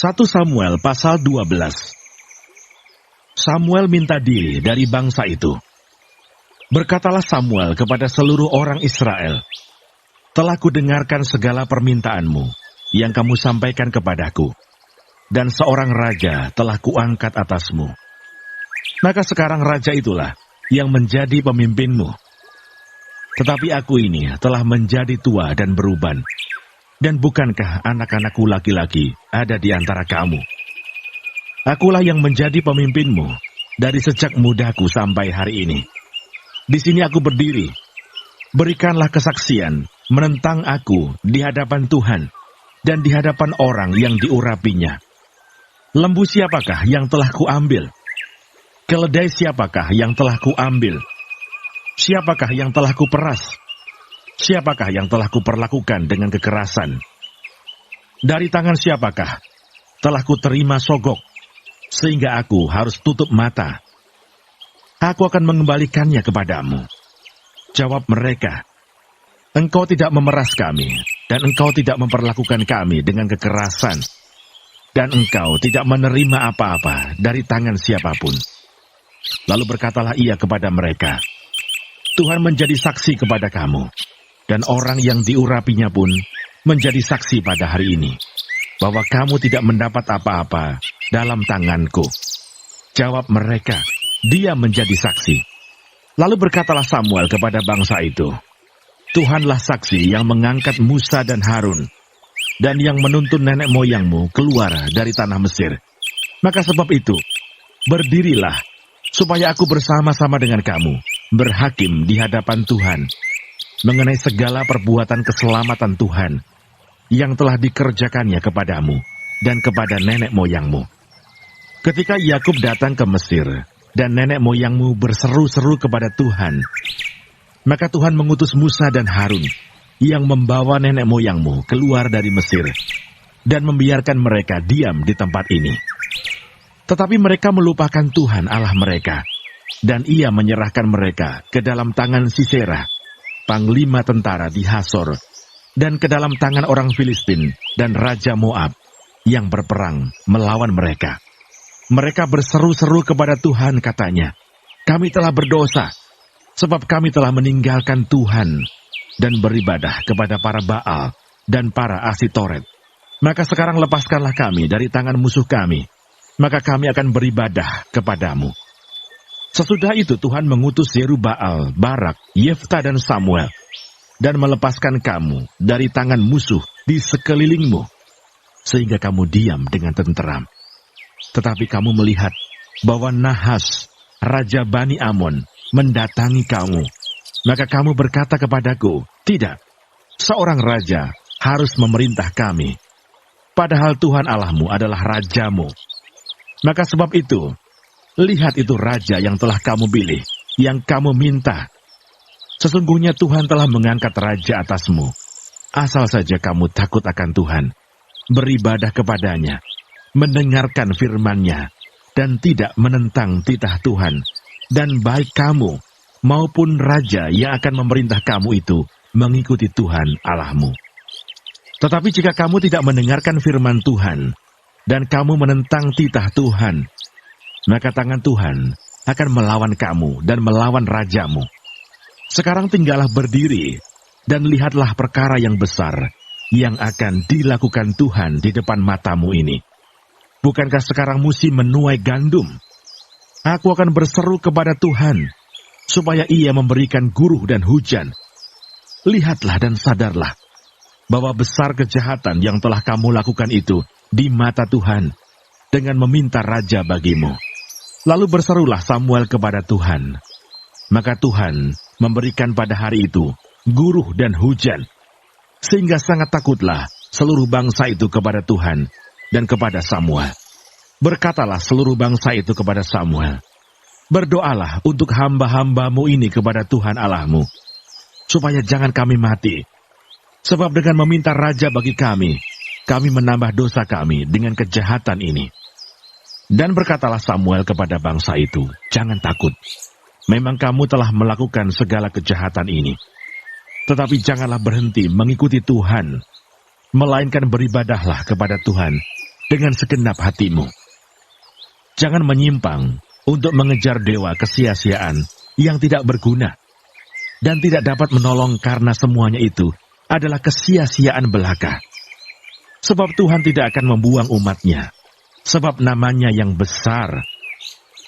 1 Samuel pasal 12. Samuel minta diri dari bangsa itu. Berkatalah Samuel kepada seluruh orang Israel, "Telah kudengarkan segala permintaanmu yang kamu sampaikan kepadaku, dan seorang raja telah kuangkat atasmu. Maka sekarang raja itulah yang menjadi pemimpinmu. Tetapi aku ini telah menjadi tua dan beruban, dan bukankah anak-anakku laki-laki ada di antara kamu? Akulah yang menjadi pemimpinmu dari sejak mudaku sampai hari ini. Di sini aku berdiri. Berikanlah kesaksian menentang aku di hadapan Tuhan dan di hadapan orang yang diurapinya. Lembu siapakah yang telah kuambil? Keledai siapakah yang telah kuambil? Siapakah yang telah kuperas? Siapakah yang telah kuperlakukan dengan kekerasan? Dari tangan siapakah telah kuterima sogok, sehingga aku harus tutup mata? Aku akan mengembalikannya kepadamu." Jawab mereka, "Engkau tidak memeras kami, dan engkau tidak memperlakukan kami dengan kekerasan, dan engkau tidak menerima apa-apa dari tangan siapapun." Lalu berkatalah ia kepada mereka, "Tuhan menjadi saksi kepada kamu, dan orang yang diurapinya pun menjadi saksi pada hari ini, bahwa kamu tidak mendapat apa-apa dalam tanganku." Jawab mereka, "Dia menjadi saksi." Lalu berkatalah Samuel kepada bangsa itu, "Tuhanlah saksi yang mengangkat Musa dan Harun, dan yang menuntun nenek moyangmu keluar dari tanah Mesir. Maka sebab itu, berdirilah, supaya aku bersama-sama dengan kamu berhakim di hadapan Tuhan mengenai segala perbuatan keselamatan Tuhan yang telah dikerjakannya kepadamu dan kepada nenek moyangmu. Ketika Yakub datang ke Mesir dan nenek moyangmu berseru-seru kepada Tuhan, maka Tuhan mengutus Musa dan Harun yang membawa nenek moyangmu keluar dari Mesir dan membiarkan mereka diam di tempat ini. Tetapi mereka melupakan Tuhan Allah mereka, dan ia menyerahkan mereka ke dalam tangan Sisera, panglima tentara di Hasor, dan ke dalam tangan orang Filistin dan Raja Moab yang berperang melawan mereka. Mereka berseru-seru kepada Tuhan, katanya, "Kami telah berdosa, sebab kami telah meninggalkan Tuhan dan beribadah kepada para Baal dan para Asitoret. Maka sekarang lepaskanlah kami dari tangan musuh kami, maka kami akan beribadah kepadamu." Sesudah itu Tuhan mengutus Yerubbaal, Barak, Yefta dan Samuel, dan melepaskan kamu dari tangan musuh di sekelilingmu, sehingga kamu diam dengan tenteram. Tetapi kamu melihat bahwa Nahas, Raja Bani Amon, mendatangi kamu. Maka kamu berkata kepadaku, "Tidak, seorang raja harus memerintah kami, padahal Tuhan Allahmu adalah rajamu. Maka sebab itu, lihat itu raja yang telah kamu pilih, yang kamu minta. Sesungguhnya Tuhan telah mengangkat raja atasmu. Asal saja kamu takut akan Tuhan, beribadah kepadanya, mendengarkan firman-Nya, dan tidak menentang titah Tuhan. Dan baik kamu maupun raja yang akan memerintah kamu itu mengikuti Tuhan Allahmu. Tetapi jika kamu tidak mendengarkan firman Tuhan, dan kamu menentang titah Tuhan, maka tangan Tuhan akan melawan kamu dan melawan rajamu. Sekarang tinggallah berdiri, dan lihatlah perkara yang besar yang akan dilakukan Tuhan di depan matamu ini. Bukankah sekarang musim menuai gandum? Aku akan berseru kepada Tuhan, supaya Ia memberikan guruh dan hujan. Lihatlah dan sadarlah, bahwa besar kejahatan yang telah kamu lakukan itu di mata Tuhan, dengan meminta raja bagimu." Lalu berserulah Samuel kepada Tuhan. Maka Tuhan memberikan pada hari itu guruh dan hujan, sehingga sangat takutlah seluruh bangsa itu kepada Tuhan dan kepada Samuel. Berkatalah seluruh bangsa itu kepada Samuel, "Berdoalah untuk hamba-hambamu ini kepada Tuhan Allahmu, supaya jangan kami mati. Sebab dengan meminta raja bagi kami menambah dosa kami dengan kejahatan ini." Dan berkatalah Samuel kepada bangsa itu, "Jangan takut. Memang kamu telah melakukan segala kejahatan ini. Tetapi janganlah berhenti mengikuti Tuhan, melainkan beribadahlah kepada Tuhan dengan segenap hatimu. Jangan menyimpang untuk mengejar dewa kesia-siaan yang tidak berguna dan tidak dapat menolong, karena semuanya itu adalah kesia-siaan belaka. Sebab Tuhan tidak akan membuang umat-Nya, sebab namanya yang besar.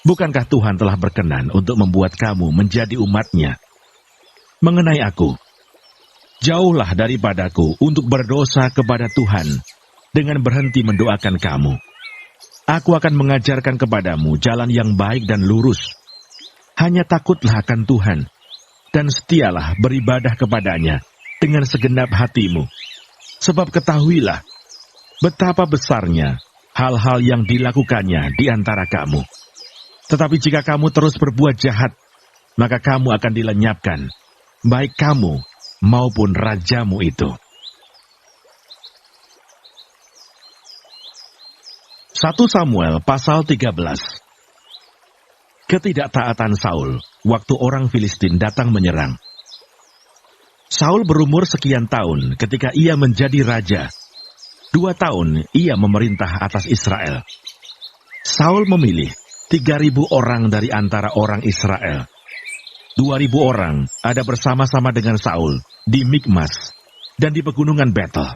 Bukankah Tuhan telah berkenan untuk membuat kamu menjadi umat-Nya? Mengenai aku, jauhlah daripadaku untuk berdosa kepada Tuhan dengan berhenti mendoakan kamu. Aku akan mengajarkan kepadamu jalan yang baik dan lurus. Hanya takutlah akan Tuhan, dan setialah beribadah kepadanya dengan segenap hatimu. Sebab ketahuilah betapa besarnya hal-hal yang dilakukannya di antara kamu. Tetapi jika kamu terus berbuat jahat, maka kamu akan dilenyapkan, baik kamu maupun rajamu itu. 1 Samuel pasal 13. Ketidaktaatan Saul waktu orang Filistin datang menyerang. Saul berumur sekian tahun ketika ia menjadi raja. 2 tahun ia memerintah atas Israel. Saul memilih 3.000 orang dari antara orang Israel. 2.000 orang ada bersama-sama dengan Saul di Mikmas dan di pegunungan Betel.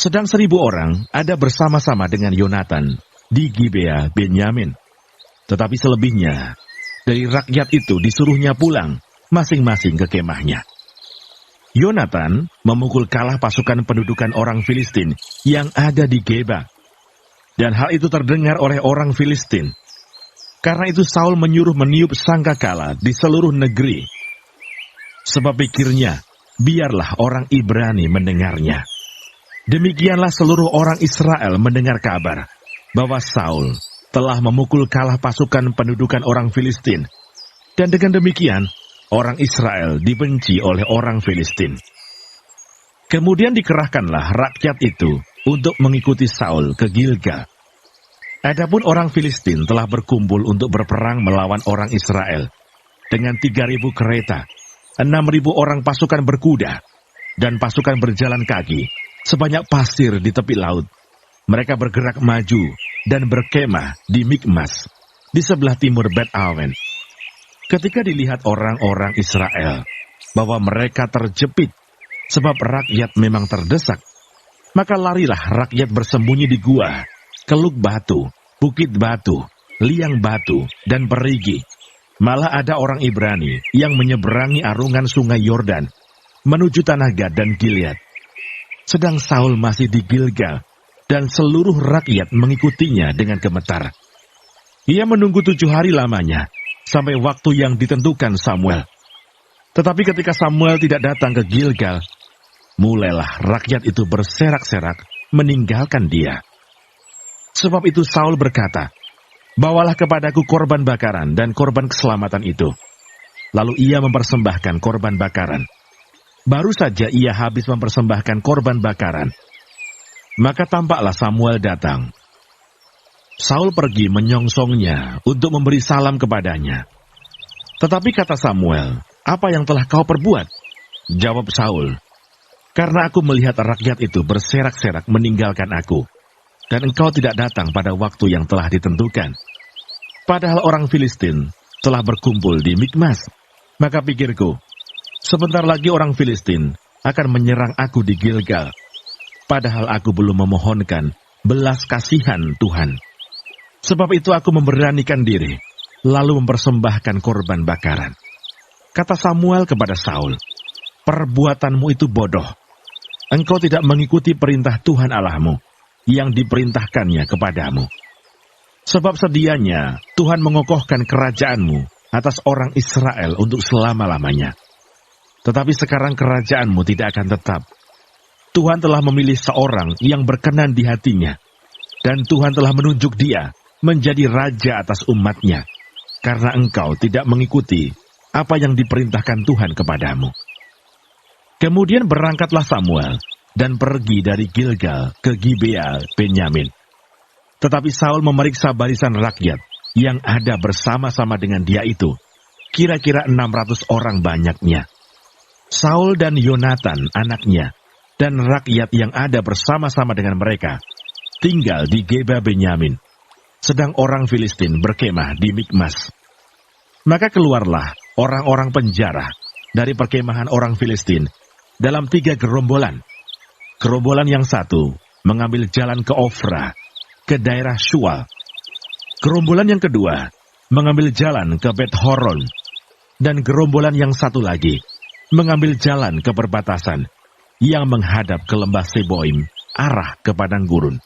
Sedang 1.000 orang ada bersama-sama dengan Yonatan di Gibea Benyamin. Tetapi selebihnya dari rakyat itu disuruhnya pulang masing-masing ke kemahnya. Yonatan memukul kalah pasukan pendudukan orang Filistin yang ada di Geba. Dan hal itu terdengar oleh orang Filistin. Karena itu Saul menyuruh meniup sangkakala di seluruh negeri. Sebab pikirnya, biarlah orang Ibrani mendengarnya. Demikianlah seluruh orang Israel mendengar kabar bahwa Saul telah memukul kalah pasukan pendudukan orang Filistin. Dan dengan demikian, orang Israel dibenci oleh orang Filistin. Kemudian dikerahkanlah rakyat itu untuk mengikuti Saul ke Gilgal. Adapun orang Filistin telah berkumpul untuk berperang melawan orang Israel dengan 3.000 kereta, 6.000 orang pasukan berkuda, dan pasukan berjalan kaki, sebanyak pasir di tepi laut. Mereka bergerak maju dan berkemah di Mikmas, di sebelah timur Bet-Awen. Ketika dilihat orang-orang Israel bahwa mereka terjepit, sebab rakyat memang terdesak, maka larilah rakyat bersembunyi di gua, keluk batu, bukit batu, liang batu, dan perigi. Malah ada orang Ibrani yang menyeberangi arungan sungai Yordan, menuju tanah Gad dan Gilead. Sedang Saul masih di Gilgal, dan seluruh rakyat mengikutinya dengan gemetar. Ia menunggu 7 hari lamanya, sampai waktu yang ditentukan Samuel. Tetapi ketika Samuel tidak datang ke Gilgal, mulailah rakyat itu berserak-serak meninggalkan dia. Sebab itu Saul berkata, "Bawalah kepadaku korban bakaran dan korban keselamatan itu." Lalu ia mempersembahkan korban bakaran. Baru saja ia habis mempersembahkan korban bakaran, maka tampaklah Samuel datang. Saul pergi menyongsongnya untuk memberi salam kepadanya. Tetapi kata Samuel, "Apa yang telah kau perbuat?" Jawab Saul, "Karena aku melihat rakyat itu berserak-serak meninggalkan aku, dan engkau tidak datang pada waktu yang telah ditentukan. Padahal orang Filistin telah berkumpul di Mikmas. Maka pikirku, sebentar lagi orang Filistin akan menyerang aku di Gilgal. Padahal aku belum memohonkan belas kasihan Tuhan. Sebab itu aku memberanikan diri, lalu mempersembahkan korban bakaran." Kata Samuel kepada Saul, "Perbuatanmu itu bodoh. Engkau tidak mengikuti perintah Tuhan Allahmu yang diperintahkannya kepadamu. Sebab sedianya Tuhan mengokohkan kerajaanmu atas orang Israel untuk selama-lamanya. Tetapi sekarang kerajaanmu tidak akan tetap. Tuhan telah memilih seorang yang berkenan di hatinya, dan Tuhan telah menunjuk dia menjadi raja atas umatnya, karena engkau tidak mengikuti apa yang diperintahkan Tuhan kepadamu." Kemudian berangkatlah Samuel dan pergi dari Gilgal ke Gibea Benyamin. Tetapi Saul memeriksa barisan rakyat yang ada bersama-sama dengan dia itu, kira-kira 600 orang banyaknya. Saul dan Yonatan anaknya, dan rakyat yang ada bersama-sama dengan mereka, tinggal di Geba Benyamin, sedang orang Filistin berkemah di Mikmas. Maka keluarlah orang-orang penjara dari perkemahan orang Filistin dalam 3 gerombolan. Gerombolan yang satu mengambil jalan ke Ofra, ke daerah Shual. Gerombolan yang kedua mengambil jalan ke Bet Horon, dan gerombolan yang satu lagi mengambil jalan ke perbatasan yang menghadap ke lembah Seboim, arah ke padang gurun.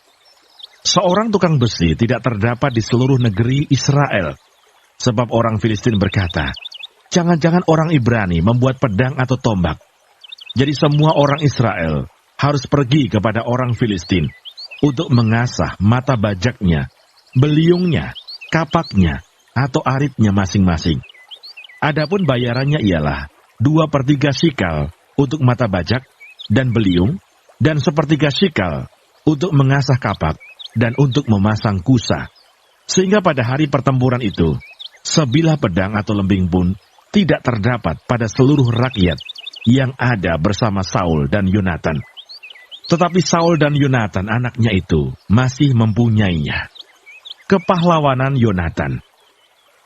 Seorang tukang besi tidak terdapat di seluruh negeri Israel, sebab orang Filistin berkata, jangan-jangan orang Ibrani membuat pedang atau tombak. Jadi semua orang Israel harus pergi kepada orang Filistin untuk mengasah mata bajaknya, beliungnya, kapaknya, atau aritnya masing-masing. Adapun bayarannya ialah 2/3 sikal untuk mata bajak dan beliung, dan 1/3 sikal untuk mengasah kapak dan untuk memasang kusa. Sehingga pada hari pertempuran itu, sebilah pedang atau lembing pun tidak terdapat pada seluruh rakyat yang ada bersama Saul dan Yonatan. Tetapi Saul dan Yonatan anaknya itu masih mempunyainya. Kepahlawanan Yonatan.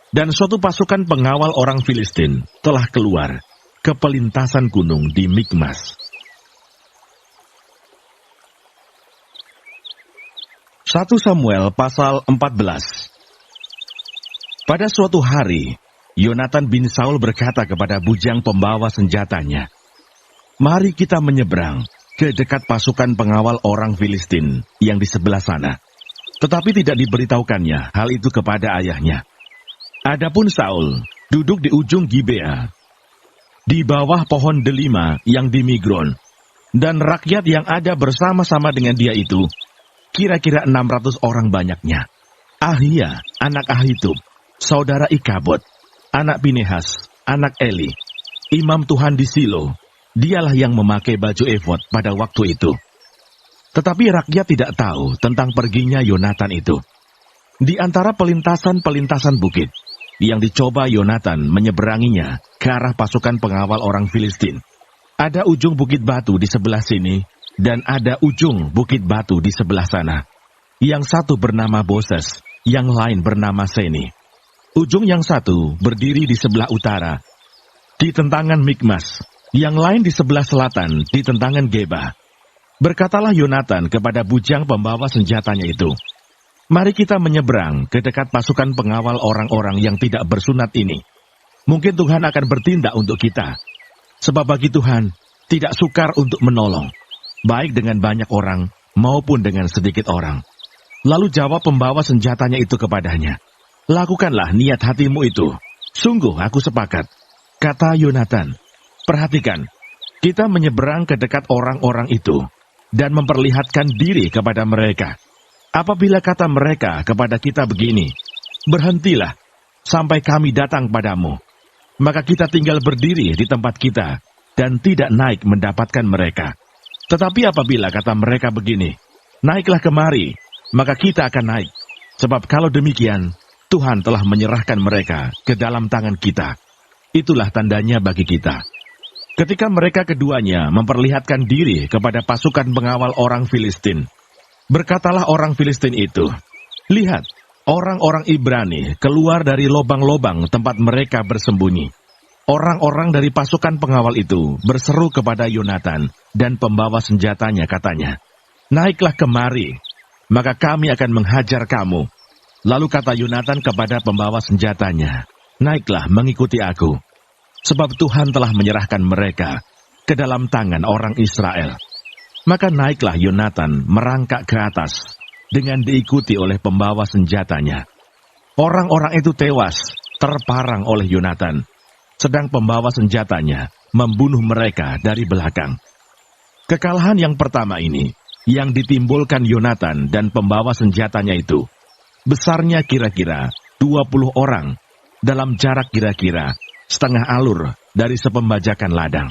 Dan suatu pasukan pengawal orang Filistin telah keluar ke pelintasan gunung di Mikmas. 1 Samuel pasal 14. Pada suatu hari, Yonatan bin Saul berkata kepada bujang pembawa senjatanya, "Mari kita menyeberang ke dekat pasukan pengawal orang Filistin yang di sebelah sana." Tetapi tidak diberitahukannya hal itu kepada ayahnya. Adapun Saul duduk di ujung Gibea, di bawah pohon delima yang di Migron, dan rakyat yang ada bersama-sama dengan dia itu kira-kira 600 orang banyaknya. Ahia, anak Ahitub, saudara Ikabod, anak Pinehas, anak Eli, imam Tuhan di Silo, dialah yang memakai baju efod pada waktu itu. Tetapi rakyat tidak tahu tentang perginya Yonatan itu. Di antara pelintasan-pelintasan bukit yang dicoba Yonatan menyeberanginya ke arah pasukan pengawal orang Filistin, ada ujung bukit batu di sebelah sini, dan ada ujung bukit batu di sebelah sana. Yang satu bernama Boses, yang lain bernama Seni. Ujung yang satu berdiri di sebelah utara, di tentangan Mikmas, yang lain di sebelah selatan, di tentangan Geba. Berkatalah Yonatan kepada bujang pembawa senjatanya itu, "Mari kita menyeberang ke dekat pasukan pengawal orang-orang yang tidak bersunat ini. Mungkin Tuhan akan bertindak untuk kita, sebab bagi Tuhan tidak sukar untuk menolong, baik dengan banyak orang maupun dengan sedikit orang." Lalu jawab pembawa senjatanya itu kepadanya, "Lakukanlah niat hatimu itu. Sungguh aku sepakat." Kata Yonatan, "Perhatikan, kita menyeberang ke dekat orang-orang itu dan memperlihatkan diri kepada mereka. Apabila kata mereka kepada kita begini, 'Berhentilah sampai kami datang padamu,' maka kita tinggal berdiri di tempat kita dan tidak naik mendapatkan mereka. Tetapi apabila kata mereka begini, 'Naiklah kemari,' maka kita akan naik, sebab kalau demikian, Tuhan telah menyerahkan mereka ke dalam tangan kita. Itulah tandanya bagi kita." Ketika mereka keduanya memperlihatkan diri kepada pasukan pengawal orang Filistin, berkatalah orang Filistin itu, "Lihat, orang-orang Ibrani keluar dari lobang-lobang tempat mereka bersembunyi." Orang-orang dari pasukan pengawal itu berseru kepada Yonatan dan pembawa senjatanya, katanya, "Naiklah kemari, maka kami akan menghajar kamu." Lalu kata Yonatan kepada pembawa senjatanya, "Naiklah mengikuti aku, sebab Tuhan telah menyerahkan mereka ke dalam tangan orang Israel." Maka naiklah Yonatan merangkak ke atas dengan diikuti oleh pembawa senjatanya. Orang-orang itu tewas, terparang oleh Yonatan, sedang pembawa senjatanya membunuh mereka dari belakang. Kekalahan yang pertama ini, yang ditimbulkan Yonatan dan pembawa senjatanya itu, besarnya kira-kira 20 orang, dalam jarak kira-kira setengah alur dari sepembajakan ladang.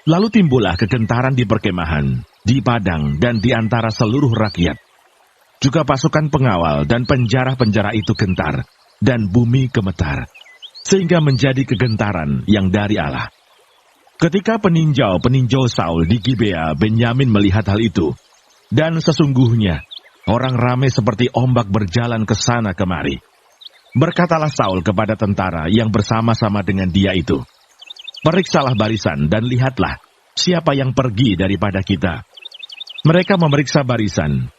Lalu timbullah kegentaran di perkemahan, di padang, dan di antara seluruh rakyat. Juga pasukan pengawal dan penjara-penjara itu gentar, dan bumi gemetar, sehingga menjadi kegentaran yang dari Allah. Ketika peninjau-peninjau Saul di Gibea Benyamin melihat hal itu, dan sesungguhnya Orang ramai seperti ombak berjalan ke sana kemari. Berkatalah Saul kepada tentara yang bersama-sama dengan dia itu, "Periksalah barisan dan lihatlah siapa yang pergi daripada kita." Mereka memeriksa barisan,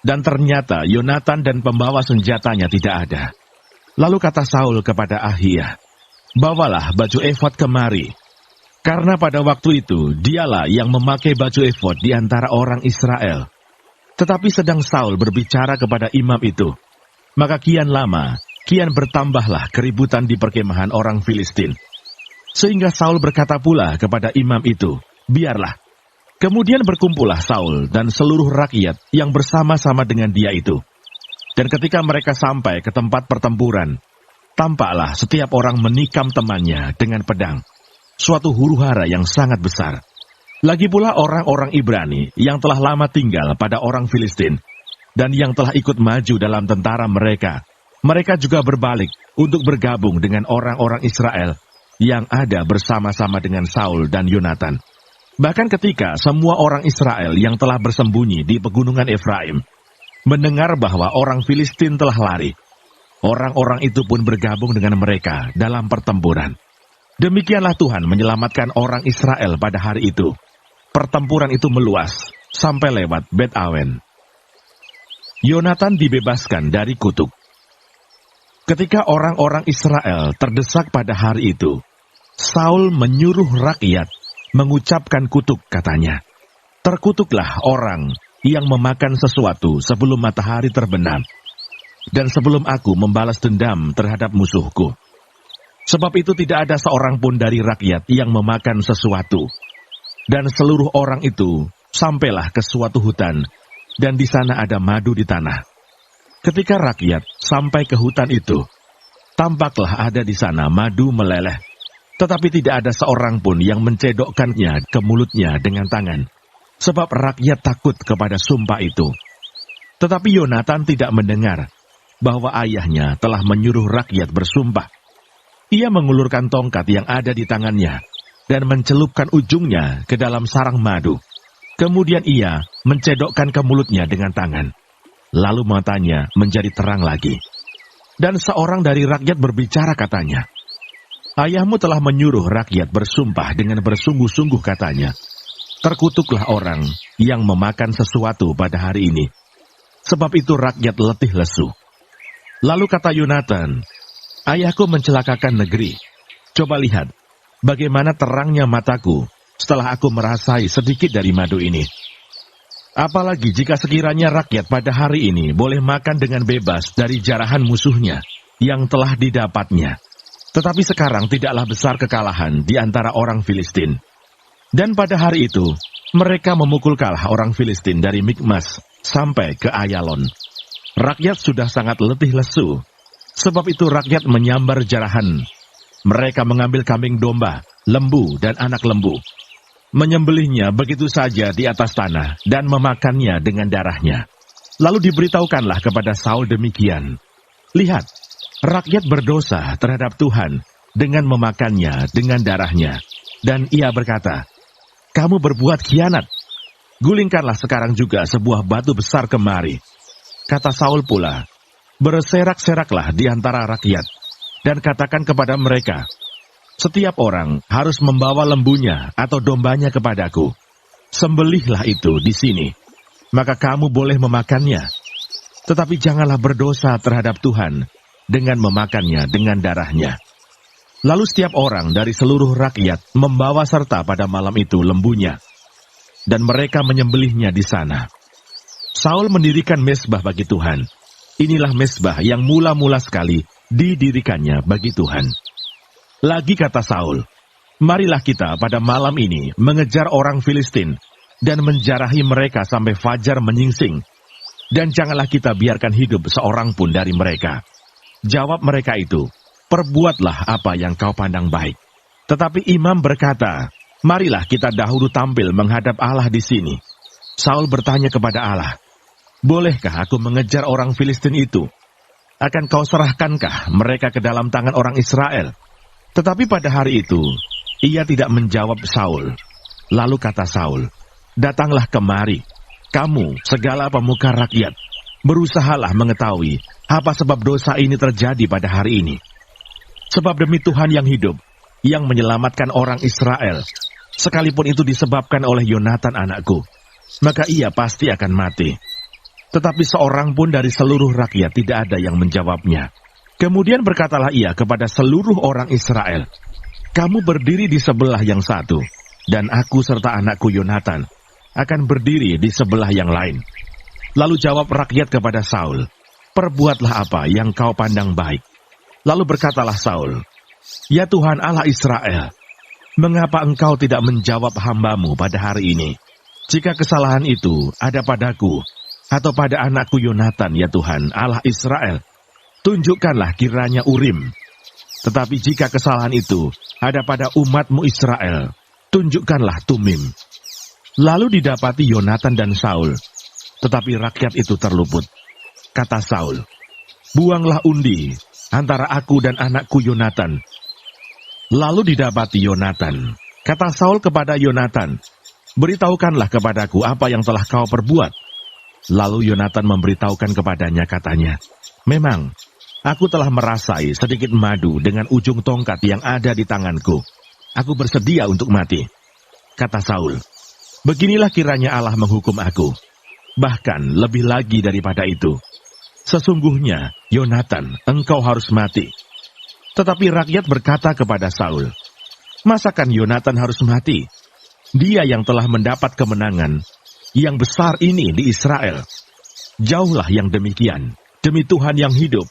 dan ternyata Yonatan dan pembawa senjatanya tidak ada. Lalu kata Saul kepada Ahia, "Bawalah baju efod kemari." Karena pada waktu itu dialah yang memakai baju efod di antara orang Israel. Tetapi sedang Saul berbicara kepada imam itu, maka kian lama, kian bertambahlah keributan di perkemahan orang Filistin. Sehingga Saul berkata pula kepada imam itu, "Biarlah." Kemudian berkumpullah Saul dan seluruh rakyat yang bersama-sama dengan dia itu. Dan ketika mereka sampai ke tempat pertempuran, tampaklah setiap orang menikam temannya dengan pedang. Suatu huru-hara yang sangat besar. Lagi pula orang-orang Ibrani yang telah lama tinggal pada orang Filistin, dan yang telah ikut maju dalam tentara mereka, mereka juga berbalik untuk bergabung dengan orang-orang Israel yang ada bersama-sama dengan Saul dan Yonatan. Bahkan ketika semua orang Israel yang telah bersembunyi di pegunungan Efraim mendengar bahwa orang Filistin telah lari, orang-orang itu pun bergabung dengan mereka dalam pertempuran. Demikianlah Tuhan menyelamatkan orang Israel pada hari itu. Pertempuran itu meluas sampai lewat Bet Awen. Yonatan dibebaskan dari kutuk. Ketika orang-orang Israel terdesak pada hari itu, Saul menyuruh rakyat mengucapkan kutuk, katanya, "Terkutuklah orang yang memakan sesuatu sebelum matahari terbenam, dan sebelum aku membalas dendam terhadap musuhku. Sebab itu tidak ada seorang pun dari rakyat yang memakan sesuatu." Dan seluruh orang itu sampailah ke suatu hutan, dan di sana ada madu di tanah. Ketika rakyat sampai ke hutan itu, tampaklah ada di sana madu meleleh, tetapi tidak ada seorang pun yang mencedokkannya ke mulutnya dengan tangan, sebab rakyat takut kepada sumpah itu. Tetapi Yonatan tidak mendengar bahwa ayahnya telah menyuruh rakyat bersumpah. Ia mengulurkan tongkat yang ada di tangannya dan mencelupkan ujungnya ke dalam sarang madu. Kemudian ia mencedokkan ke mulutnya dengan tangan. Lalu matanya menjadi terang lagi. Dan seorang dari rakyat berbicara, katanya, "Ayahmu telah menyuruh rakyat bersumpah dengan bersungguh-sungguh," katanya. "Terkutuklah orang yang memakan sesuatu pada hari ini, sebab itu rakyat letih lesu." Lalu kata Yonatan, "Ayahku mencelakakan negeri. Coba lihat bagaimana terangnya mataku setelah aku merasai sedikit dari madu ini. Apalagi jika sekiranya rakyat pada hari ini boleh makan dengan bebas dari jarahan musuhnya yang telah didapatnya. Tetapi sekarang tidaklah besar kekalahan di antara orang Filistin." Dan pada hari itu, mereka memukul kalah orang Filistin dari Mikmas sampai ke Ayalon. Rakyat sudah sangat letih lesu, sebab itu rakyat menyambar jarahan. Mereka mengambil kambing domba, lembu, dan anak lembu, menyembelihnya begitu saja di atas tanah, dan memakannya dengan darahnya. Lalu diberitahukanlah kepada Saul demikian, "Lihat, rakyat berdosa terhadap Tuhan dengan memakannya dengan darahnya." Dan ia berkata, "Kamu berbuat khianat. Gulingkanlah sekarang juga sebuah batu besar kemari." Kata Saul pula, "Berserak-seraklah di antara rakyat, dan katakan kepada mereka, setiap orang harus membawa lembunya atau dombanya kepadaku. Sembelihlah itu di sini, maka kamu boleh memakannya. Tetapi janganlah berdosa terhadap Tuhan dengan memakannya dengan darahnya." Lalu setiap orang dari seluruh rakyat membawa serta pada malam itu lembunya, dan mereka menyembelihnya di sana. Saul mendirikan mezbah bagi Tuhan. Inilah mezbah yang mula-mula sekali didirikannya bagi Tuhan. Lagi kata Saul, "Marilah kita pada malam ini mengejar orang Filistin dan menjarahi mereka sampai fajar menyingsing. Dan janganlah kita biarkan hidup seorang pun dari mereka." Jawab mereka itu, "Perbuatlah apa yang kau pandang baik." Tetapi imam berkata, "Marilah kita dahulu tampil menghadap Allah di sini." Saul bertanya kepada Allah, "Bolehkah aku mengejar orang Filistin itu? Akan kau serahkankah mereka ke dalam tangan orang Israel?" Tetapi pada hari itu, ia tidak menjawab Saul. Lalu kata Saul, "Datanglah kemari, kamu segala pemuka rakyat, Berusahalah mengetahui apa sebab dosa ini terjadi pada hari ini. Sebab demi Tuhan yang hidup, yang menyelamatkan orang Israel, sekalipun itu disebabkan oleh Yonatan anakku, maka ia pasti akan mati. Tetapi seorang pun dari seluruh rakyat tidak ada yang menjawabnya. Kemudian berkatalah ia kepada seluruh orang Israel, kamu berdiri di sebelah yang satu, dan aku serta anakku Yonatan akan berdiri di sebelah yang lain. Lalu jawab rakyat kepada Saul, perbuatlah apa yang kau pandang baik. Lalu berkatalah Saul, ya Tuhan Allah Israel, mengapa engkau tidak menjawab hambamu pada hari ini? Jika kesalahan itu ada padaku, atau pada anakku Yonatan, ya Tuhan Allah Israel, tunjukkanlah kiranya Urim. Tetapi jika kesalahan itu ada pada umatmu Israel, tunjukkanlah Tumim. Lalu didapati Yonatan dan Saul, tetapi rakyat itu terluput. Kata Saul, buanglah undi antara aku dan anakku Yonatan. Lalu didapati Yonatan. Kata Saul kepada Yonatan, beritahukanlah kepadaku apa yang telah kau perbuat. Lalu Yonatan memberitahukan kepadanya, katanya, memang, aku telah merasai sedikit madu dengan ujung tongkat yang ada di tanganku. Aku bersedia untuk mati. Kata Saul, beginilah kiranya Allah menghukum aku. Bahkan lebih lagi daripada itu. Sesungguhnya, Yonatan, engkau harus mati. Tetapi rakyat berkata kepada Saul, masakan Yonatan harus mati? Dia yang telah mendapat kemenangan yang besar ini di Israel. Jauhlah yang demikian, demi Tuhan yang hidup.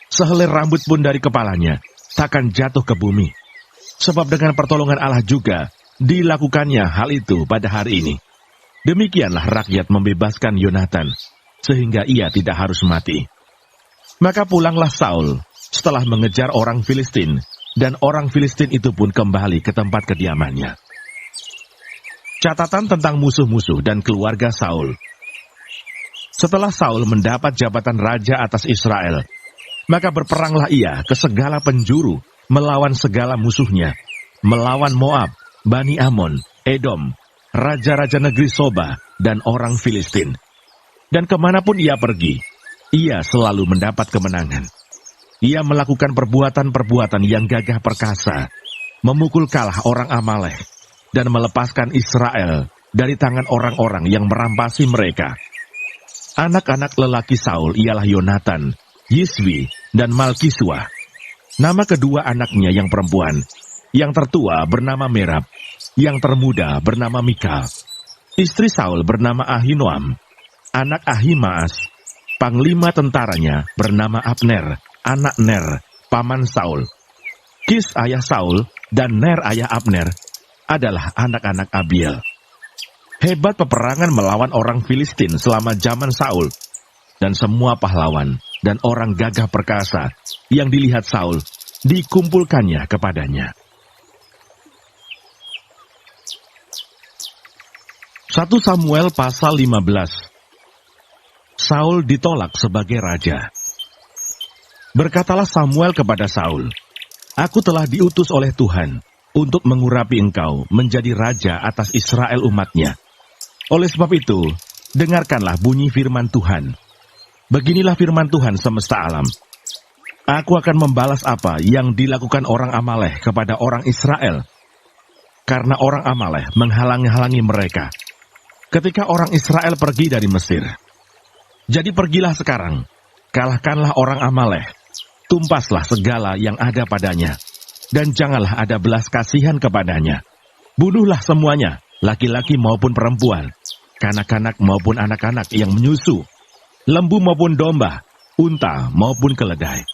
Sehelai rambut pun dari kepalanya takkan jatuh ke bumi. Sebab dengan pertolongan Allah juga dilakukannya hal itu pada hari ini. Demikianlah rakyat membebaskan Yonatan, sehingga ia tidak harus mati. Maka pulanglah Saul setelah mengejar orang Filistin, dan orang Filistin itu pun kembali ke tempat kediamannya. Catatan tentang musuh-musuh dan keluarga Saul. Setelah Saul mendapat jabatan raja atas Israel, maka berperanglah ia ke segala penjuru, melawan segala musuhnya, melawan Moab, Bani Amon, Edom, raja-raja negeri Soba, dan orang Filistin. Dan kemanapun ia pergi, ia selalu mendapat kemenangan. Ia melakukan perbuatan-perbuatan yang gagah perkasa, memukul kalah orang Amalek, dan melepaskan Israel dari tangan orang-orang yang merampasi mereka. Anak-anak lelaki Saul ialah Yonatan, Yiswi, dan Malkisua. Nama kedua anaknya yang perempuan, yang tertua bernama Merab, yang termuda bernama Mikal. Istri Saul bernama Ahinoam, anak Ahimaas. Panglima tentaranya bernama Abner, anak Ner, paman Saul. Kis ayah Saul dan Ner ayah Abner adalah anak-anak Abiel. Hebat peperangan melawan orang Filistin selama zaman Saul, dan semua pahlawan dan orang gagah perkasa yang dilihat Saul dikumpulkannya kepadanya. 1 Samuel pasal 15. Saul ditolak sebagai raja. Berkatalah Samuel kepada Saul, aku telah diutus oleh Tuhan untuk mengurapi engkau menjadi raja atas Israel umatnya. Oleh sebab itu, dengarkanlah bunyi firman Tuhan. Beginilah firman Tuhan semesta alam. Aku akan membalas apa yang dilakukan orang Amalek kepada orang Israel, karena orang Amalek menghalang-halangi mereka ketika orang Israel pergi dari Mesir. Jadi pergilah sekarang, kalahkanlah orang Amalek, tumpaslah segala yang ada padanya, dan janganlah ada belas kasihan kepadanya. Bunuhlah semuanya, laki-laki maupun perempuan, kanak-kanak maupun anak-anak yang menyusu, lembu maupun domba, unta maupun keledai.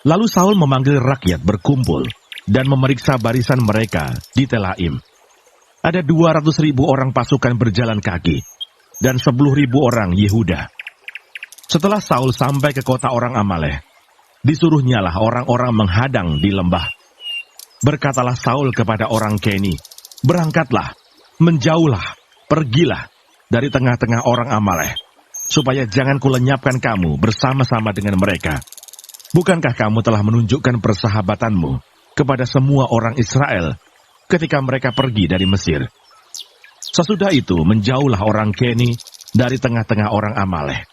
Lalu Saul memanggil rakyat berkumpul dan memeriksa barisan mereka di Telaim. Ada 200.000 orang pasukan berjalan kaki, dan 10.000 orang Yehuda. Setelah Saul sampai ke kota orang Amalek, disuruhnyalah orang-orang menghadang di lembah. Berkatalah Saul kepada orang Keni, berangkatlah, menjauhlah, pergilah dari tengah-tengah orang Amalek, supaya jangan kulenyapkan kamu bersama-sama dengan mereka. Bukankah kamu telah menunjukkan persahabatanmu kepada semua orang Israel ketika mereka pergi dari Mesir? Sesudah itu menjauhlah orang Keni dari tengah-tengah orang Amalek.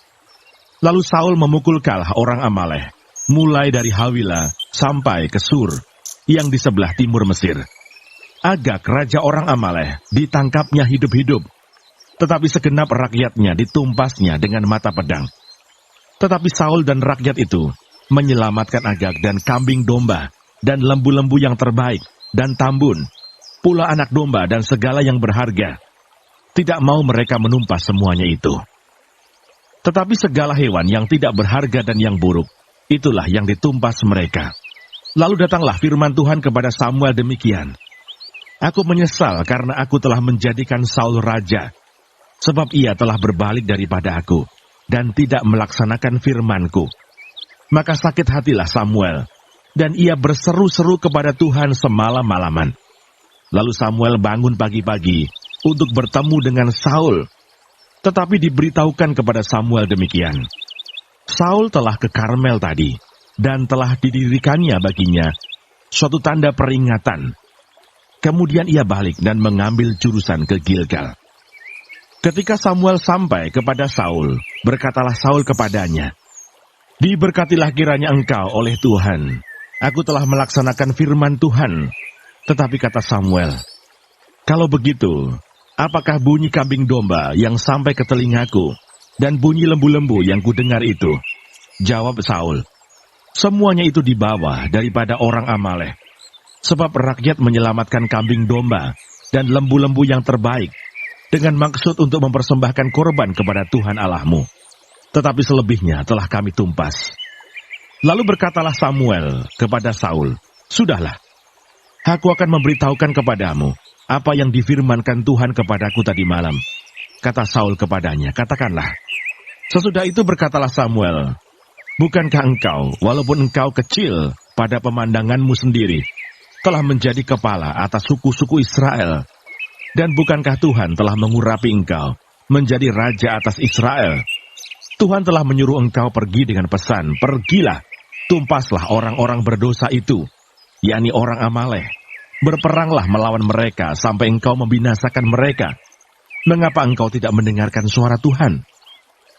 Lalu Saul memukul kalah orang Amalek, mulai dari Hawila sampai ke Sur, yang di sebelah timur Mesir. Agag, raja orang Amalek, ditangkapnya hidup-hidup, tetapi segenap rakyatnya ditumpasnya dengan mata pedang. Tetapi Saul dan rakyat itu menyelamatkan Agag dan kambing domba, dan lembu-lembu yang terbaik, dan tambun, pula anak domba dan segala yang berharga. Tidak mau mereka menumpas semuanya itu. Tetapi segala hewan yang tidak berharga dan yang buruk, itulah yang ditumpas mereka. Lalu datanglah firman Tuhan kepada Samuel demikian. Aku menyesal karena aku telah menjadikan Saul raja, sebab ia telah berbalik daripada aku, dan tidak melaksanakan firman-Ku. Maka sakit hatilah Samuel, dan ia berseru-seru kepada Tuhan semalam-malaman. Lalu Samuel bangun pagi-pagi untuk bertemu dengan Saul. Tetapi diberitahukan kepada Samuel demikian. Saul telah ke Karmel tadi, dan telah didirikannya baginya suatu tanda peringatan. Kemudian ia balik dan mengambil jurusan ke Gilgal. Ketika Samuel sampai kepada Saul, berkatalah Saul kepadanya, "Diberkatilah kiranya engkau oleh Tuhan. Aku telah melaksanakan firman Tuhan." Tetapi kata Samuel, "Kalau begitu, apakah bunyi kambing domba yang sampai ke telingaku, dan bunyi lembu-lembu yang kudengar itu?" Jawab Saul, "Semuanya itu dibawa daripada orang Amalek, sebab rakyat menyelamatkan kambing domba dan lembu-lembu yang terbaik, dengan maksud untuk mempersembahkan korban kepada Tuhan Allahmu. Tetapi selebihnya telah kami tumpas." Lalu berkatalah Samuel kepada Saul, "Sudahlah, aku akan memberitahukan kepadamu apa yang difirmankan Tuhan kepadaku tadi malam." Kata Saul kepadanya, "Katakanlah." Sesudah itu berkatalah Samuel, "Bukankah engkau, walaupun engkau kecil pada pemandanganmu sendiri, telah menjadi kepala atas suku-suku Israel? Dan bukankah Tuhan telah mengurapi engkau menjadi raja atas Israel? Tuhan telah menyuruh engkau pergi dengan pesan, 'Pergilah, tumpaslah orang-orang berdosa itu,' yakni orang Amalek. Berperanglah melawan mereka sampai engkau membinasakan mereka. Mengapa engkau tidak mendengarkan suara Tuhan?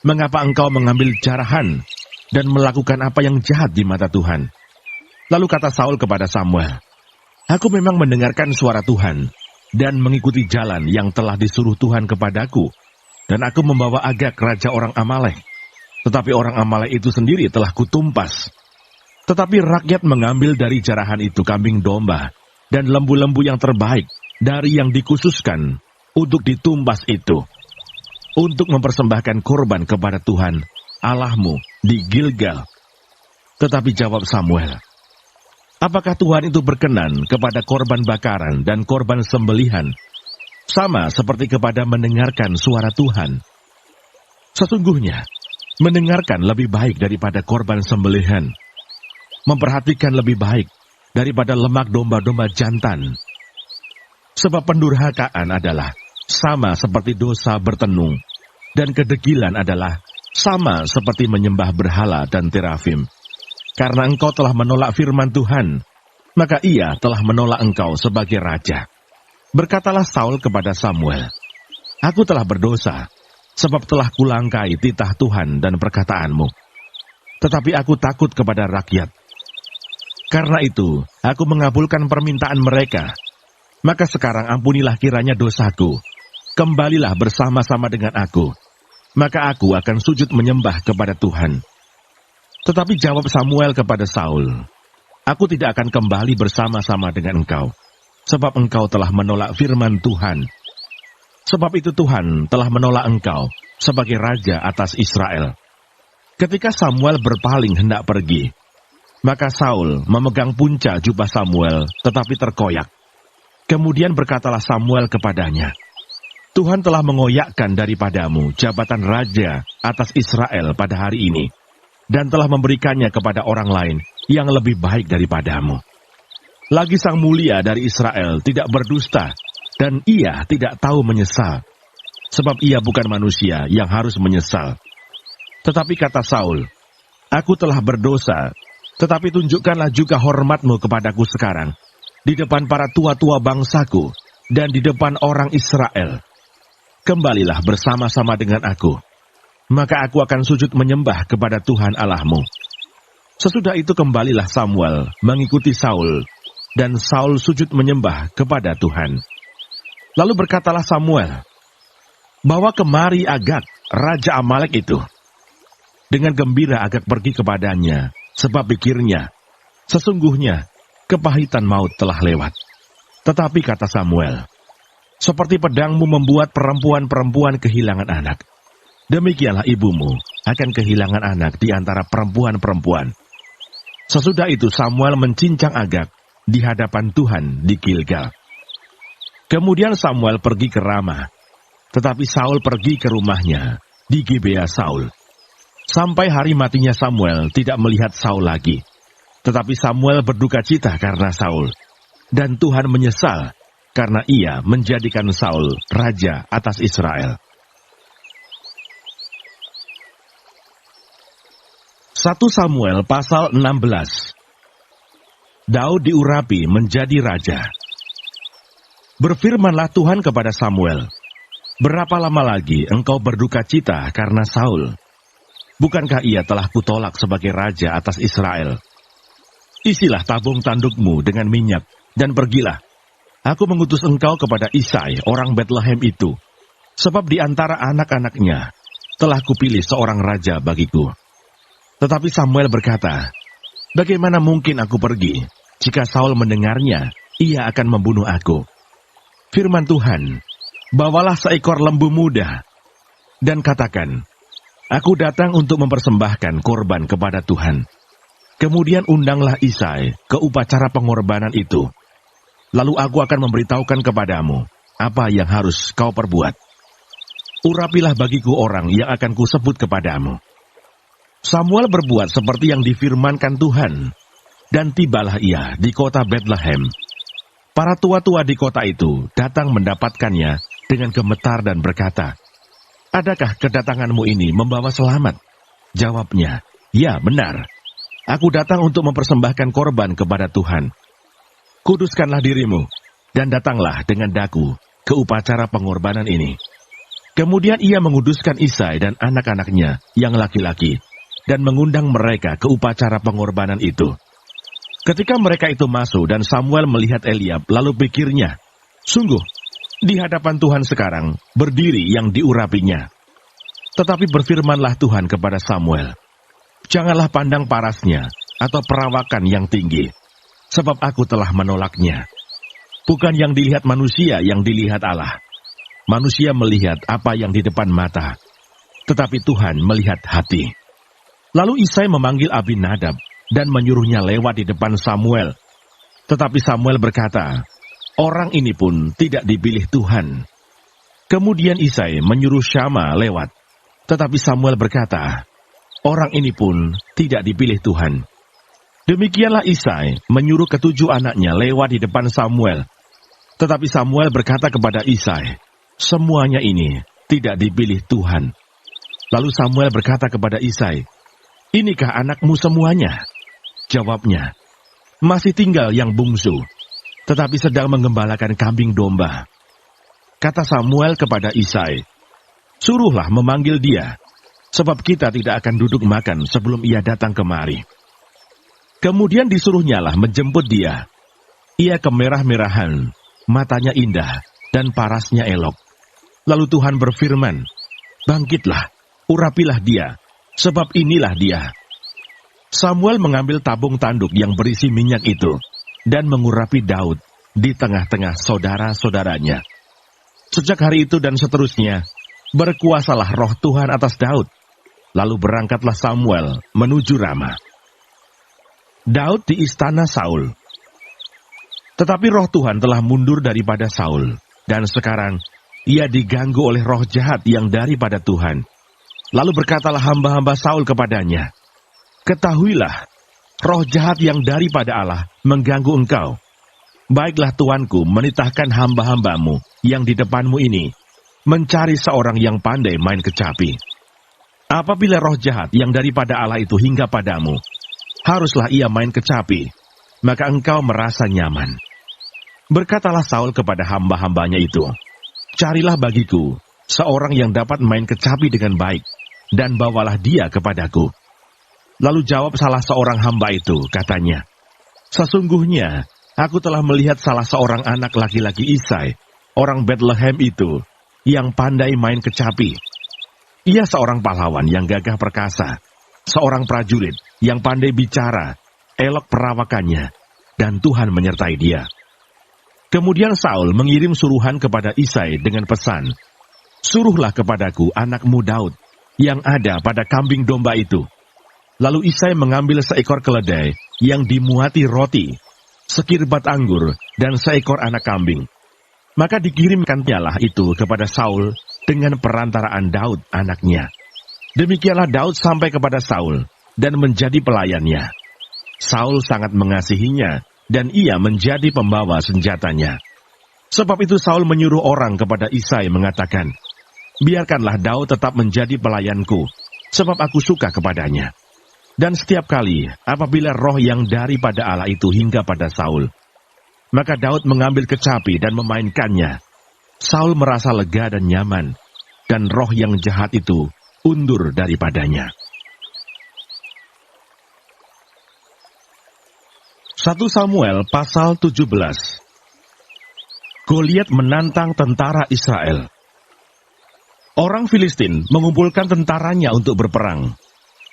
Mengapa engkau mengambil jarahan dan melakukan apa yang jahat di mata Tuhan?" Lalu kata Saul kepada Samuel, "Aku memang mendengarkan suara Tuhan dan mengikuti jalan yang telah disuruh Tuhan kepadaku, dan aku membawa Agag raja orang Amalek. Tetapi orang Amalek itu sendiri telah kutumpas. Tetapi rakyat mengambil dari jarahan itu kambing domba dan lembu-lembu yang terbaik dari yang dikhususkan untuk ditumpas itu, untuk mempersembahkan korban kepada Tuhan Allahmu di Gilgal." Tetapi jawab Samuel, "Apakah Tuhan itu berkenan kepada korban bakaran dan korban sembelihan, sama seperti kepada mendengarkan suara Tuhan? Sesungguhnya, mendengarkan lebih baik daripada korban sembelihan, memperhatikan lebih baik daripada lemak domba-domba jantan. Sebab pendurhakaan adalah sama seperti dosa bertenung, dan kedegilan adalah sama seperti menyembah berhala dan terafim. Karena engkau telah menolak firman Tuhan, maka ia telah menolak engkau sebagai raja." Berkatalah Saul kepada Samuel, "Aku telah berdosa, sebab telah kulangkai titah Tuhan dan perkataanmu. Tetapi aku takut kepada rakyat. Karena itu, aku mengabulkan permintaan mereka. Maka sekarang ampunilah kiranya dosaku. Kembalilah bersama-sama dengan aku. Maka aku akan sujud menyembah kepada Tuhan." Tetapi jawab Samuel kepada Saul, "Aku tidak akan kembali bersama-sama dengan engkau, sebab engkau telah menolak firman Tuhan. Sebab itu Tuhan telah menolak engkau sebagai raja atas Israel." Ketika Samuel berpaling hendak pergi, maka Saul memegang punca jubah Samuel, tetapi terkoyak. Kemudian berkatalah Samuel kepadanya, "Tuhan telah mengoyakkan daripadamu jabatan raja atas Israel pada hari ini, dan telah memberikannya kepada orang lain yang lebih baik daripadamu. Lagi sang mulia dari Israel tidak berdusta, dan ia tidak tahu menyesal, sebab ia bukan manusia yang harus menyesal." Tetapi kata Saul, "Aku telah berdosa, tetapi tunjukkanlah juga hormatmu kepadaku sekarang, di depan para tua-tua bangsaku, dan di depan orang Israel. Kembalilah bersama-sama dengan aku." maka aku akan sujud menyembah kepada Tuhan Allahmu." Sesudah itu kembalilah Samuel mengikuti Saul, dan Saul sujud menyembah kepada Tuhan. Lalu berkatalah Samuel, "Bawa kemari Agag, raja Amalek itu." Dengan gembira Agag pergi kepadanya, sebab pikirnya, "Sesungguhnya kepahitan maut telah lewat." Tetapi kata Samuel, "Seperti pedangmu membuat perempuan-perempuan kehilangan anak, demikianlah ibumu akan kehilangan anak di antara perempuan-perempuan." Sesudah itu Samuel mencincang Agag di hadapan Tuhan di Gilgal. Kemudian Samuel pergi ke Ramah, tetapi Saul pergi ke rumahnya di Gibea Saul. Sampai hari matinya Samuel tidak melihat Saul lagi. Tetapi Samuel berduka cita karena Saul, dan Tuhan menyesal karena ia menjadikan Saul raja atas Israel. 1 Samuel pasal 16. Daud diurapi menjadi raja. Berfirmanlah Tuhan kepada Samuel, "Berapa lama lagi engkau berduka cita karena Saul? Bukankah ia telah kutolak sebagai raja atas Israel? Isilah tabung tandukmu dengan minyak, dan pergilah. Aku mengutus engkau kepada Isai, orang Betlehem itu, sebab di antara anak-anaknya telah kupilih seorang raja bagiku." Tetapi Samuel berkata, "Bagaimana mungkin aku pergi? Jika Saul mendengarnya, ia akan membunuh aku." Firman Tuhan, "Bawalah seekor lembu muda, dan katakan, Aku datang untuk mempersembahkan korban kepada Tuhan." Kemudian undanglah Isai ke upacara pengorbanan itu. Lalu aku akan memberitahukan kepadamu apa yang harus kau perbuat. Urapilah bagiku orang yang akan kusebut kepadamu." Samuel berbuat seperti yang difirmankan Tuhan, dan tibalah ia di kota Betlehem. Para tua-tua di kota itu datang mendapatkannya dengan gemetar dan berkata, "Adakah kedatanganmu ini membawa selamat?" Jawabnya, "Ya, benar. Aku datang untuk mempersembahkan korban kepada Tuhan. Kuduskanlah dirimu, dan datanglah dengan daku ke upacara pengorbanan ini." Kemudian ia menguduskan Isai dan anak-anaknya yang laki-laki, dan mengundang mereka ke upacara pengorbanan itu. Ketika mereka itu masuk dan Samuel melihat Eliab, lalu pikirnya, "Sungguh, di hadapan Tuhan sekarang berdiri yang diurapinya." Tetapi berfirmanlah Tuhan kepada Samuel, "Janganlah pandang parasnya atau perawakan yang tinggi, sebab aku telah menolaknya. Bukan yang dilihat manusia yang dilihat Allah. Manusia melihat apa yang di depan mata, tetapi Tuhan melihat hati." Lalu Isai memanggil Abinadab dan menyuruhnya lewat di depan Samuel. Tetapi Samuel berkata, "Orang ini pun tidak dipilih Tuhan." Kemudian Isai menyuruh Syama lewat. Tetapi Samuel berkata, "Orang ini pun tidak dipilih Tuhan." Demikianlah Isai menyuruh ketujuh anaknya lewat di depan Samuel. Tetapi Samuel berkata kepada Isai, "Semuanya ini tidak dipilih Tuhan." Lalu Samuel berkata kepada Isai, "Inikah anakmu semuanya?" Jawabnya, "Masih tinggal yang bungsu, tetapi sedang menggembalakan kambing domba." Kata Samuel kepada Isai, "Suruhlah memanggil dia, sebab kita tidak akan duduk makan sebelum ia datang kemari." Kemudian disuruhnyalah menjemput dia. Ia kemerah-merahan, matanya indah, dan parasnya elok. Lalu Tuhan berfirman, "Bangkitlah, urapilah dia, sebab inilah dia." Samuel mengambil tabung tanduk yang berisi minyak itu, dan mengurapi Daud di tengah-tengah saudara-saudaranya. Sejak hari itu dan seterusnya, berkuasalah roh Tuhan atas Daud. Lalu berangkatlah Samuel menuju Ramah. Daud di istana Saul. Tetapi roh Tuhan telah mundur daripada Saul, dan sekarang ia diganggu oleh roh jahat yang daripada Tuhan. Lalu berkatalah hamba-hamba Saul kepadanya, "Ketahuilah, roh jahat yang daripada Allah mengganggu engkau. Baiklah tuanku menitahkan hamba-hambamu yang di depanmu ini, mencari seorang yang pandai main kecapi. Apabila roh jahat yang daripada Allah itu hingga padamu, haruslah ia main kecapi, maka engkau merasa nyaman." Berkatalah Saul kepada hamba-hambanya itu, "Carilah bagiku seorang yang dapat main kecapi dengan baik, dan bawalah dia kepadaku." Lalu jawab salah seorang hamba itu, katanya, "Sesungguhnya aku telah melihat salah seorang anak laki-laki Isai, orang Betlehem itu, yang pandai main kecapi. Ia seorang pahlawan yang gagah perkasa, seorang prajurit yang pandai bicara, elok perawakannya, dan Tuhan menyertai dia." Kemudian Saul mengirim suruhan kepada Isai dengan pesan, "Suruhlah kepadaku anakmu Daud yang ada pada kambing domba itu." Lalu Isai mengambil seekor keledai yang dimuati roti, sekirbat anggur, dan seekor anak kambing. Maka dikirimkannya lah itu kepada Saul dengan perantaraan Daud anaknya. Demikianlah Daud sampai kepada Saul dan menjadi pelayannya. Saul sangat mengasihinya dan ia menjadi pembawa senjatanya. Sebab itu Saul menyuruh orang kepada Isai mengatakan, "Biarkanlah Daud tetap menjadi pelayanku, sebab aku suka kepadanya." Dan setiap kali apabila roh yang daripada Allah itu hingga pada Saul, maka Daud mengambil kecapi dan memainkannya. Saul merasa lega dan nyaman, dan roh yang jahat itu undur daripadanya. 1 Samuel pasal 17. Goliat menantang tentara Israel. Orang Filistin mengumpulkan tentaranya untuk berperang.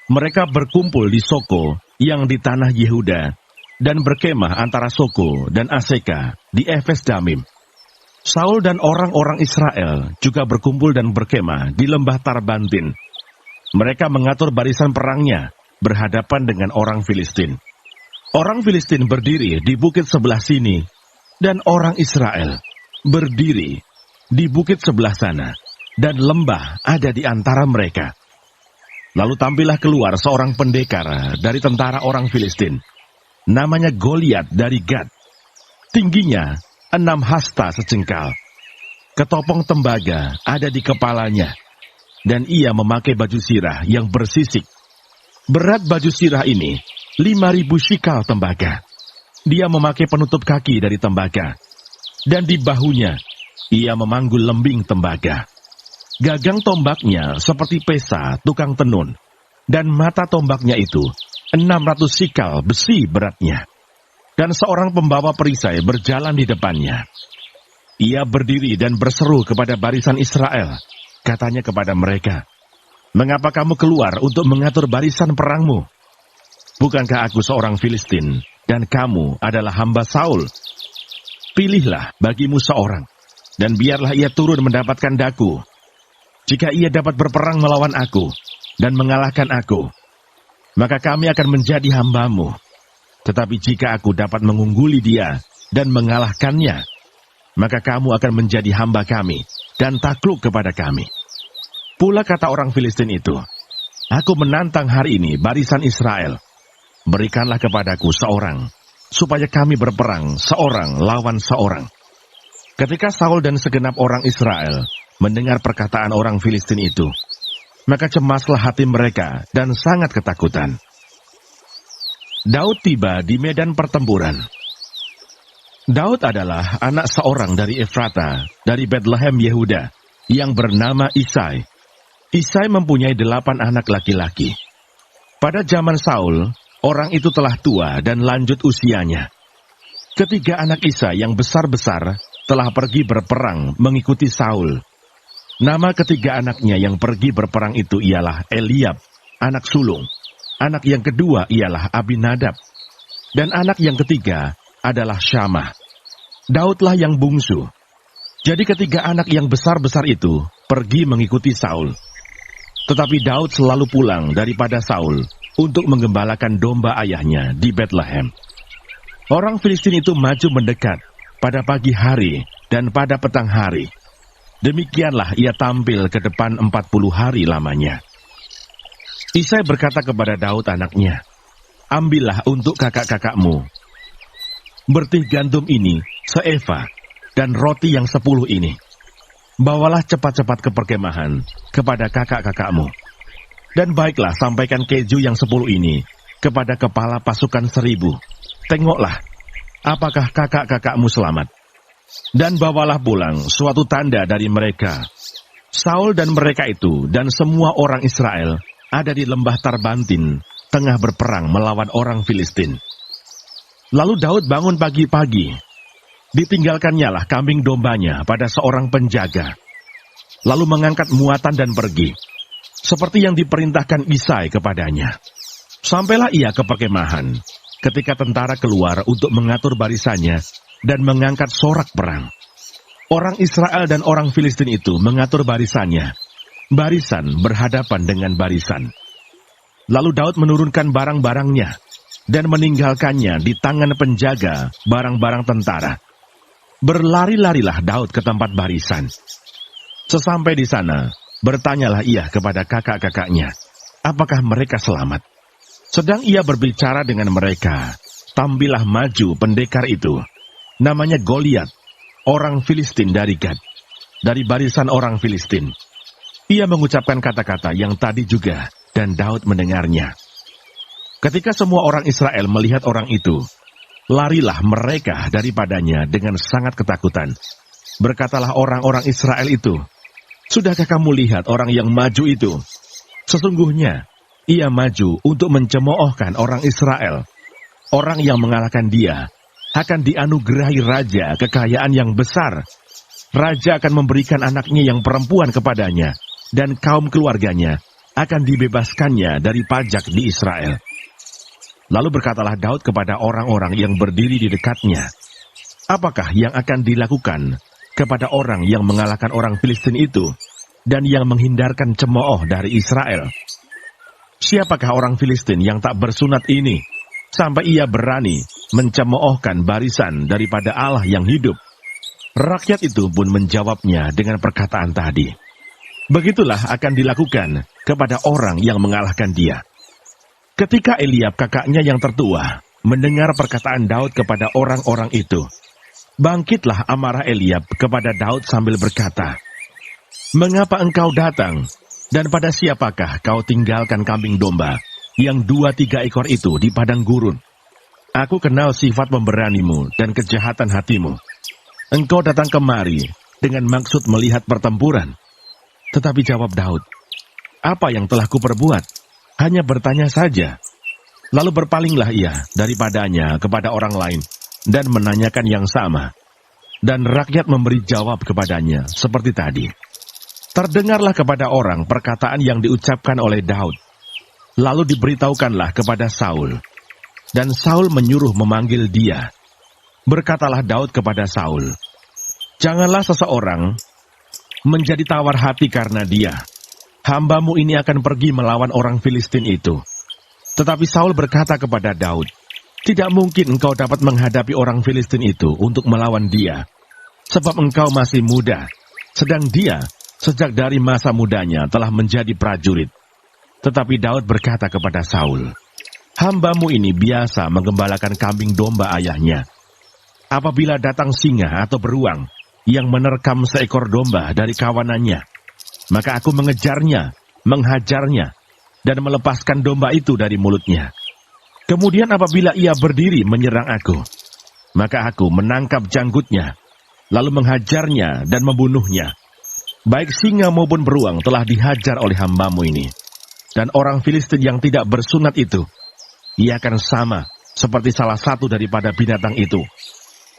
Mereka berkumpul di Soko yang di tanah Yehuda dan berkemah antara Soko dan Aseka di Efes Damim. Saul dan orang-orang Israel juga berkumpul dan berkemah di lembah Tarbantin. Mereka mengatur barisan perangnya berhadapan dengan orang Filistin. Orang Filistin berdiri di bukit sebelah sini dan orang Israel berdiri di bukit sebelah sana, dan lembah ada di antara mereka. Lalu tampillah keluar seorang pendekar dari tentara orang Filistin. Namanya Goliat dari Gad. Tingginya 6 hasta sejengkal. Ketopong tembaga ada di kepalanya. Dan ia memakai baju sirah yang bersisik. Berat baju sirah ini 5.000 shikal tembaga. Dia memakai penutup kaki dari tembaga. Dan di bahunya ia memanggul lembing tembaga. Gagang tombaknya seperti pesa tukang tenun, dan mata tombaknya itu 600 sikal besi beratnya. Dan seorang pembawa perisai berjalan di depannya. Ia berdiri dan berseru kepada barisan Israel, katanya kepada mereka, "Mengapa kamu keluar untuk mengatur barisan perangmu? Bukankah aku seorang Filistin, dan kamu adalah hamba Saul? Pilihlah bagimu seorang, dan biarlah ia turun mendapatkan daku. Jika ia dapat berperang melawan aku dan mengalahkan aku, maka kami akan menjadi hambamu. Tetapi jika aku dapat mengungguli dia dan mengalahkannya, maka kamu akan menjadi hamba kami dan takluk kepada kami." Pula kata orang Filistin itu, "Aku menantang hari ini barisan Israel. Berikanlah kepadaku seorang, supaya kami berperang seorang lawan seorang." Ketika Saul dan segenap orang Israel mendengar perkataan orang Filistin itu, maka cemaslah hati mereka dan sangat ketakutan. Daud tiba di medan pertempuran. Daud adalah anak seorang dari Efrata, dari Betlehem Yehuda, yang bernama Isai. Isai mempunyai 8 anak laki-laki. Pada zaman Saul, orang itu telah tua dan lanjut usianya. Ketiga anak Isai yang besar-besar telah pergi berperang mengikuti Saul. Nama ketiga anaknya yang pergi berperang itu ialah Eliab, anak sulung. Anak yang kedua ialah Abinadab. Dan anak yang ketiga adalah Syamah. Daudlah yang bungsu. Jadi ketiga anak yang besar-besar itu pergi mengikuti Saul. Tetapi Daud selalu pulang daripada Saul untuk menggembalakan domba ayahnya di Betlehem. Orang Filistin itu maju mendekat pada pagi hari dan pada petang hari. Demikianlah ia tampil ke depan 40 hari lamanya. Isai berkata kepada Daud anaknya, "Ambillah untuk kakak-kakakmu bertih gandum ini seeva dan roti yang 10 ini. Bawalah cepat-cepat ke perkemahan kepada kakak-kakakmu. Dan baiklah sampaikan keju yang 10 ini kepada kepala pasukan 1000. Tengoklah, apakah kakak-kakakmu selamat. Dan bawalah pulang suatu tanda dari mereka, Saul dan mereka itu dan semua orang Israel ada di lembah Tarbantin, tengah berperang melawan orang Filistin. Lalu Daud bangun pagi-pagi. Ditinggalkannya lah kambing dombanya pada seorang penjaga. Lalu mengangkat muatan dan pergi, seperti yang diperintahkan Isai kepadanya. Sampailah ia ke perkemahan, ketika tentara keluar untuk mengatur barisannya dan mengangkat sorak perang. Orang Israel dan orang Filistin itu mengatur barisannya. Barisan berhadapan dengan barisan. Lalu Daud menurunkan barang-barangnya dan meninggalkannya di tangan penjaga barang-barang tentara. Berlari-larilah Daud ke tempat barisan. Sesampai di sana, bertanyalah ia kepada kakak-kakaknya, apakah mereka selamat. Sedang ia berbicara dengan mereka, tampillah maju pendekar itu, namanya Goliat, orang Filistin dari Gad, dari barisan orang Filistin. Ia mengucapkan kata-kata yang tadi juga, dan Daud mendengarnya. Ketika semua orang Israel melihat orang itu, larilah mereka daripadanya dengan sangat ketakutan. Berkatalah orang-orang Israel itu, sudahkah kamu lihat orang yang maju itu? Sesungguhnya, ia maju untuk mencemoohkan orang Israel. Orang yang mengalahkan dia akan dianugerahi raja kekayaan yang besar. Raja akan memberikan anaknya yang perempuan kepadanya, dan kaum keluarganya akan dibebaskannya dari pajak di Israel. Lalu berkatalah Daud kepada orang-orang yang berdiri di dekatnya, apakah yang akan dilakukan kepada orang yang mengalahkan orang Filistin itu, dan yang menghindarkan cemooh dari Israel? Siapakah orang Filistin yang tak bersunat ini, sampai ia berani mencemoohkan barisan daripada Allah yang hidup? Rakyat itu pun menjawabnya dengan perkataan tadi. Begitulah akan dilakukan kepada orang yang mengalahkan dia. Ketika Eliab kakaknya yang tertua mendengar perkataan Daud kepada orang-orang itu, bangkitlah amarah Eliab kepada Daud sambil berkata, mengapa engkau datang? Dan pada siapakah kau tinggalkan kambing domba yang 2-3 ekor itu di padang gurun? Aku kenal sifat pemberanimu dan kejahatan hatimu. Engkau datang kemari dengan maksud melihat pertempuran. Tetapi jawab Daud, apa yang telah kuperbuat? Hanya bertanya saja. Lalu berpalinglah ia daripadanya kepada orang lain dan menanyakan yang sama. Dan rakyat memberi jawab kepadanya seperti tadi. Terdengarlah kepada orang perkataan yang diucapkan oleh Daud. Lalu diberitahukanlah kepada Saul. Dan Saul menyuruh memanggil dia. Berkatalah Daud kepada Saul, janganlah seseorang menjadi tawar hati karena dia. Hambamu ini akan pergi melawan orang Filistin itu. Tetapi Saul berkata kepada Daud, tidak mungkin engkau dapat menghadapi orang Filistin itu untuk melawan dia. Sebab engkau masih muda, sedang dia sejak dari masa mudanya telah menjadi prajurit. Tetapi Daud berkata kepada Saul, hambamu ini biasa menggembalakan kambing domba ayahnya. Apabila datang singa atau beruang yang menerkam seekor domba dari kawanannya, maka aku mengejarnya, menghajarnya, dan melepaskan domba itu dari mulutnya. Kemudian apabila ia berdiri menyerang aku, maka aku menangkap janggutnya, lalu menghajarnya dan membunuhnya. Baik singa maupun beruang telah dihajar oleh hambamu ini. Dan orang Filistin yang tidak bersunat itu, ia akan sama seperti salah satu daripada binatang itu,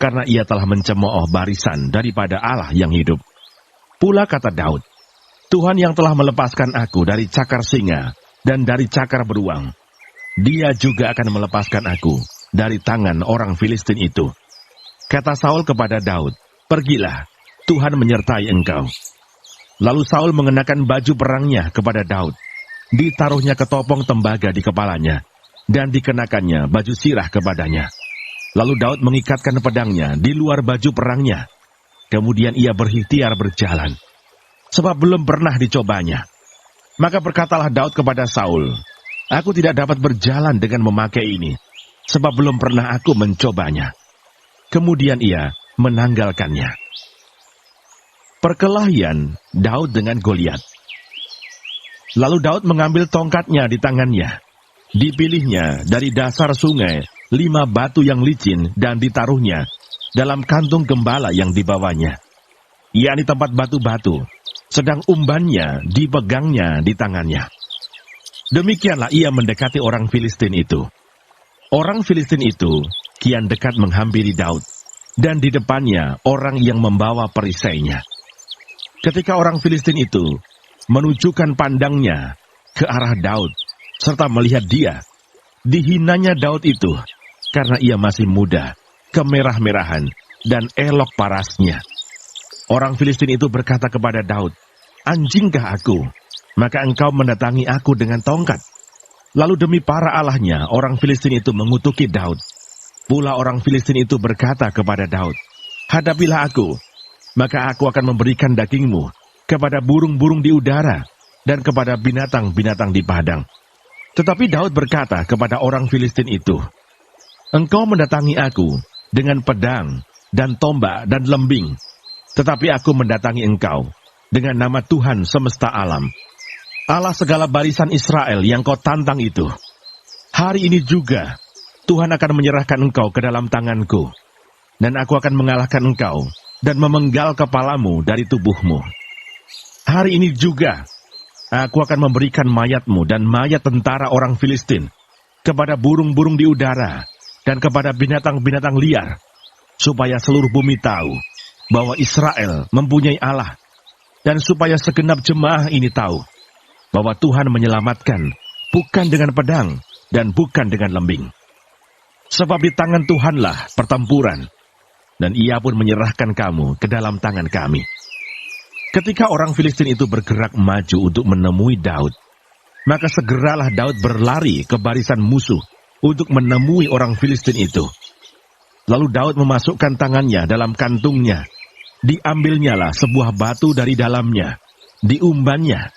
karena ia telah mencemooh barisan daripada Allah yang hidup. Pula kata Daud, Tuhan yang telah melepaskan aku dari cakar singa dan dari cakar beruang, dia juga akan melepaskan aku dari tangan orang Filistin itu. Kata Saul kepada Daud, pergilah, Tuhan menyertai engkau. Lalu Saul mengenakan baju perangnya kepada Daud. Ditaruhnya ketopong tembaga di kepalanya, dan dikenakannya baju sirah kepadanya. Lalu Daud mengikatkan pedangnya di luar baju perangnya. Kemudian ia berikhtiar berjalan, sebab belum pernah dicobanya. Maka berkatalah Daud kepada Saul, aku tidak dapat berjalan dengan memakai ini, sebab belum pernah aku mencobanya. Kemudian ia menanggalkannya. Perkelahian Daud dengan Goliat. Lalu Daud mengambil tongkatnya di tangannya. Dipilihnya dari dasar sungai 5 batu yang licin dan ditaruhnya dalam kantung gembala yang dibawanya, yakni tempat batu-batu, sedang umbannya dipegangnya di tangannya. Demikianlah ia mendekati orang Filistin itu. Orang Filistin itu kian dekat menghampiri Daud, dan di depannya orang yang membawa perisainya. Ketika orang Filistin itu menunjukkan pandangnya ke arah Daud, serta melihat dia, dihinanya Daud itu karena ia masih muda, kemerah-merahan, dan elok parasnya. Orang Filistin itu berkata kepada Daud, "Anjingkah aku? Maka engkau mendatangi aku dengan tongkat." Lalu demi para allahnya, orang Filistin itu mengutuki Daud. Pula orang Filistin itu berkata kepada Daud, "Hadapilah aku, maka aku akan memberikan dagingmu kepada burung-burung di udara dan kepada binatang-binatang di padang." Tetapi Daud berkata kepada orang Filistin itu, "Engkau mendatangi aku dengan pedang dan tombak dan lembing, tetapi aku mendatangi engkau dengan nama Tuhan semesta alam, Allah segala barisan Israel yang kau tantang itu. Hari ini juga Tuhan akan menyerahkan engkau ke dalam tanganku, dan aku akan mengalahkan engkau dan memenggal kepalamu dari tubuhmu. Hari ini juga aku akan memberikan mayatmu dan mayat tentara orang Filistin kepada burung-burung di udara dan kepada binatang-binatang liar, supaya seluruh bumi tahu bahwa Israel mempunyai Allah, dan supaya segenap jemaah ini tahu bahwa Tuhan menyelamatkan bukan dengan pedang dan bukan dengan lembing. Sebab di tangan Tuhanlah pertempuran, dan ia pun menyerahkan kamu ke dalam tangan kami." Ketika orang Filistin itu bergerak maju untuk menemui Daud, maka segeralah Daud berlari ke barisan musuh untuk menemui orang Filistin itu. Lalu Daud memasukkan tangannya dalam kantungnya, diambilnyalah sebuah batu dari dalamnya, diumbannya,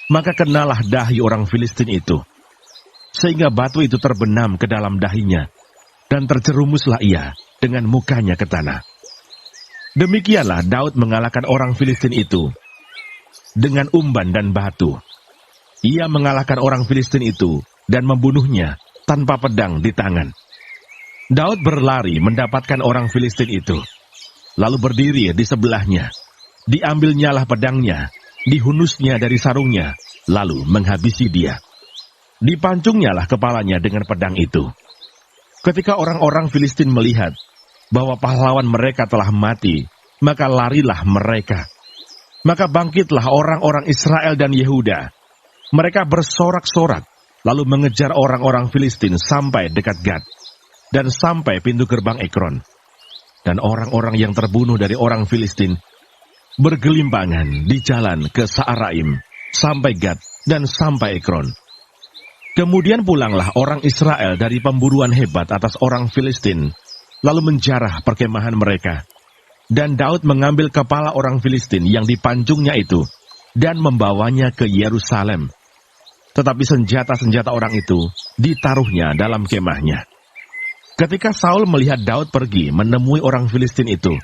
maka kenalah dahi orang Filistin itu, sehingga batu itu terbenam ke dalam dahinya, dan terjerumuslah ia dengan mukanya ke tanah. Demikianlah Daud mengalahkan orang Filistin itu dengan umban dan batu. Ia mengalahkan orang Filistin itu dan membunuhnya tanpa pedang di tangan. Daud berlari mendapatkan orang Filistin itu, lalu berdiri di sebelahnya. Diambilnyalah pedangnya, dihunusnya dari sarungnya, lalu menghabisi dia. Dipancungnyalah kepalanya dengan pedang itu. Ketika orang-orang Filistin melihat bahwa pahlawan mereka telah mati, maka larilah mereka. Maka bangkitlah orang-orang Israel dan Yehuda. Mereka bersorak-sorak, lalu mengejar orang-orang Filistin sampai dekat Gad, dan sampai pintu gerbang Ekron. Dan orang-orang yang terbunuh dari orang Filistin bergelimpangan di jalan ke Saaraim, sampai Gad, dan sampai Ekron. Kemudian pulanglah orang Israel dari pemburuan hebat atas orang Filistin, lalu menjarah perkemahan mereka. Dan Daud mengambil kepala orang Filistin yang dipancungnya itu, dan membawanya ke Yerusalem. Tetapi senjata-senjata orang itu ditaruhnya dalam kemahnya. Ketika Saul melihat Daud pergi menemui orang Filistin itu,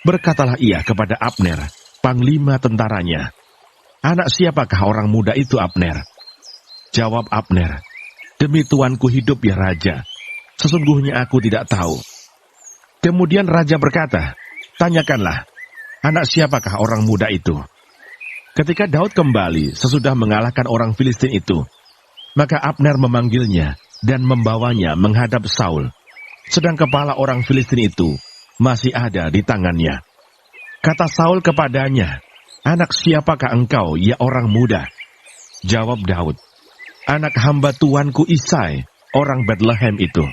berkatalah ia kepada Abner, panglima tentaranya, "Anak siapakah orang muda itu, Abner?" Jawab Abner, "Demi tuanku hidup ya Raja, sesungguhnya aku tidak tahu." Kemudian Raja berkata, "Tanyakanlah, anak siapakah orang muda itu?" Ketika Daud kembali sesudah mengalahkan orang Filistin itu, maka Abner memanggilnya dan membawanya menghadap Saul, sedang kepala orang Filistin itu masih ada di tangannya. Kata Saul kepadanya, "Anak siapakah engkau, ya orang muda?" Jawab Daud, "Anak hamba tuanku Isai, orang Betlehem itu."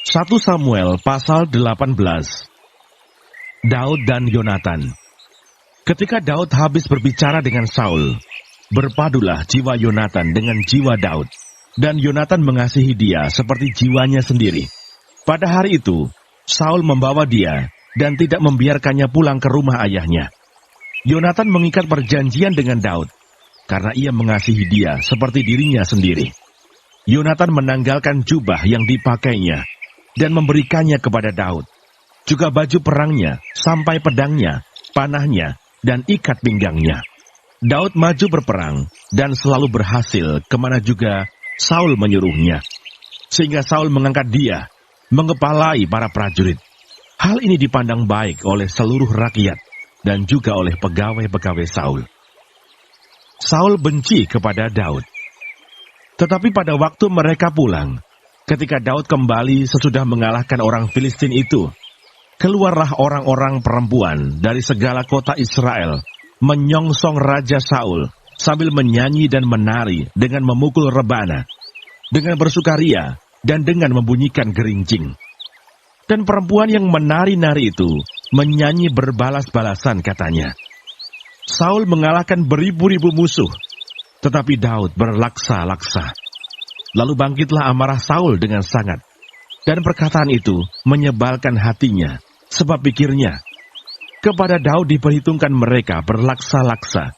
1 Samuel pasal 18. Daud dan Yonatan. Ketika Daud habis berbicara dengan Saul, berpadulah jiwa Yonatan dengan jiwa Daud, dan Yonatan mengasihi dia seperti jiwanya sendiri. Pada hari itu, Saul membawa dia dan tidak membiarkannya pulang ke rumah ayahnya. Yonatan mengikat perjanjian dengan Daud, karena ia mengasihi dia seperti dirinya sendiri. Yonatan menanggalkan jubah yang dipakainya, dan memberikannya kepada Daud, juga baju perangnya, sampai pedangnya, panahnya, dan ikat pinggangnya. Daud maju berperang, dan selalu berhasil kemana juga Saul menyuruhnya. Sehingga Saul mengangkat dia, mengepalai para prajurit. Hal ini dipandang baik oleh seluruh rakyat dan juga oleh pegawai-pegawai Saul. Saul benci kepada Daud. Tetapi pada waktu mereka pulang, ketika Daud kembali sesudah mengalahkan orang Filistin itu, keluarlah orang-orang perempuan dari segala kota Israel menyongsong Raja Saul sambil menyanyi dan menari dengan memukul rebana, dengan bersukaria dan dengan membunyikan gerincing. Dan perempuan yang menari-nari itu menyanyi berbalas-balasan katanya, Saul mengalahkan beribu-ribu musuh, tetapi Daud berlaksa-laksa. Lalu bangkitlah amarah Saul dengan sangat, dan perkataan itu menyebalkan hatinya, sebab pikirnya, kepada Daud diperhitungkan mereka berlaksa-laksa,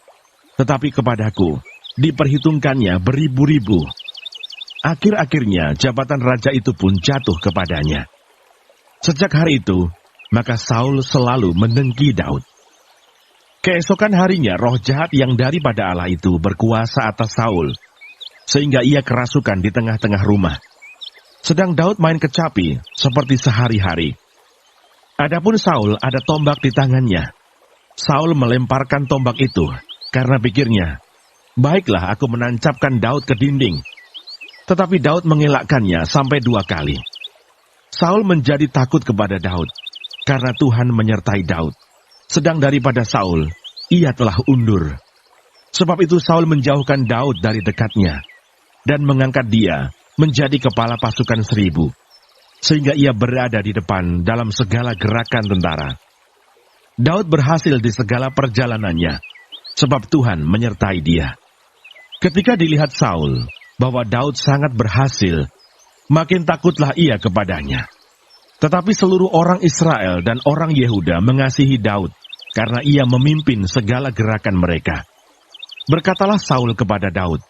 tetapi kepadaku diperhitungkannya beribu-ribu. Akhir-akhirnya jabatan raja itu pun jatuh kepadanya. Sejak hari itu, maka Saul selalu mendengki Daud. Keesokan harinya roh jahat yang daripada Allah itu berkuasa atas Saul, sehingga ia kerasukan di tengah-tengah rumah. Sedang Daud main kecapi seperti sehari-hari. Adapun Saul ada tombak di tangannya. Saul melemparkan tombak itu karena pikirnya, baiklah aku menancapkan Daud ke dinding. Tetapi Daud mengelakkannya sampai 2 kali. Saul menjadi takut kepada Daud, karena Tuhan menyertai Daud. Sedang daripada Saul, ia telah undur. Sebab itu Saul menjauhkan Daud dari dekatnya, dan mengangkat dia menjadi kepala pasukan 1000, sehingga ia berada di depan dalam segala gerakan tentara. Daud berhasil di segala perjalanannya, sebab Tuhan menyertai dia. Ketika dilihat Saul bahwa Daud sangat berhasil, makin takutlah ia kepadanya. Tetapi seluruh orang Israel dan orang Yehuda mengasihi Daud, karena ia memimpin segala gerakan mereka. Berkatalah Saul kepada Daud,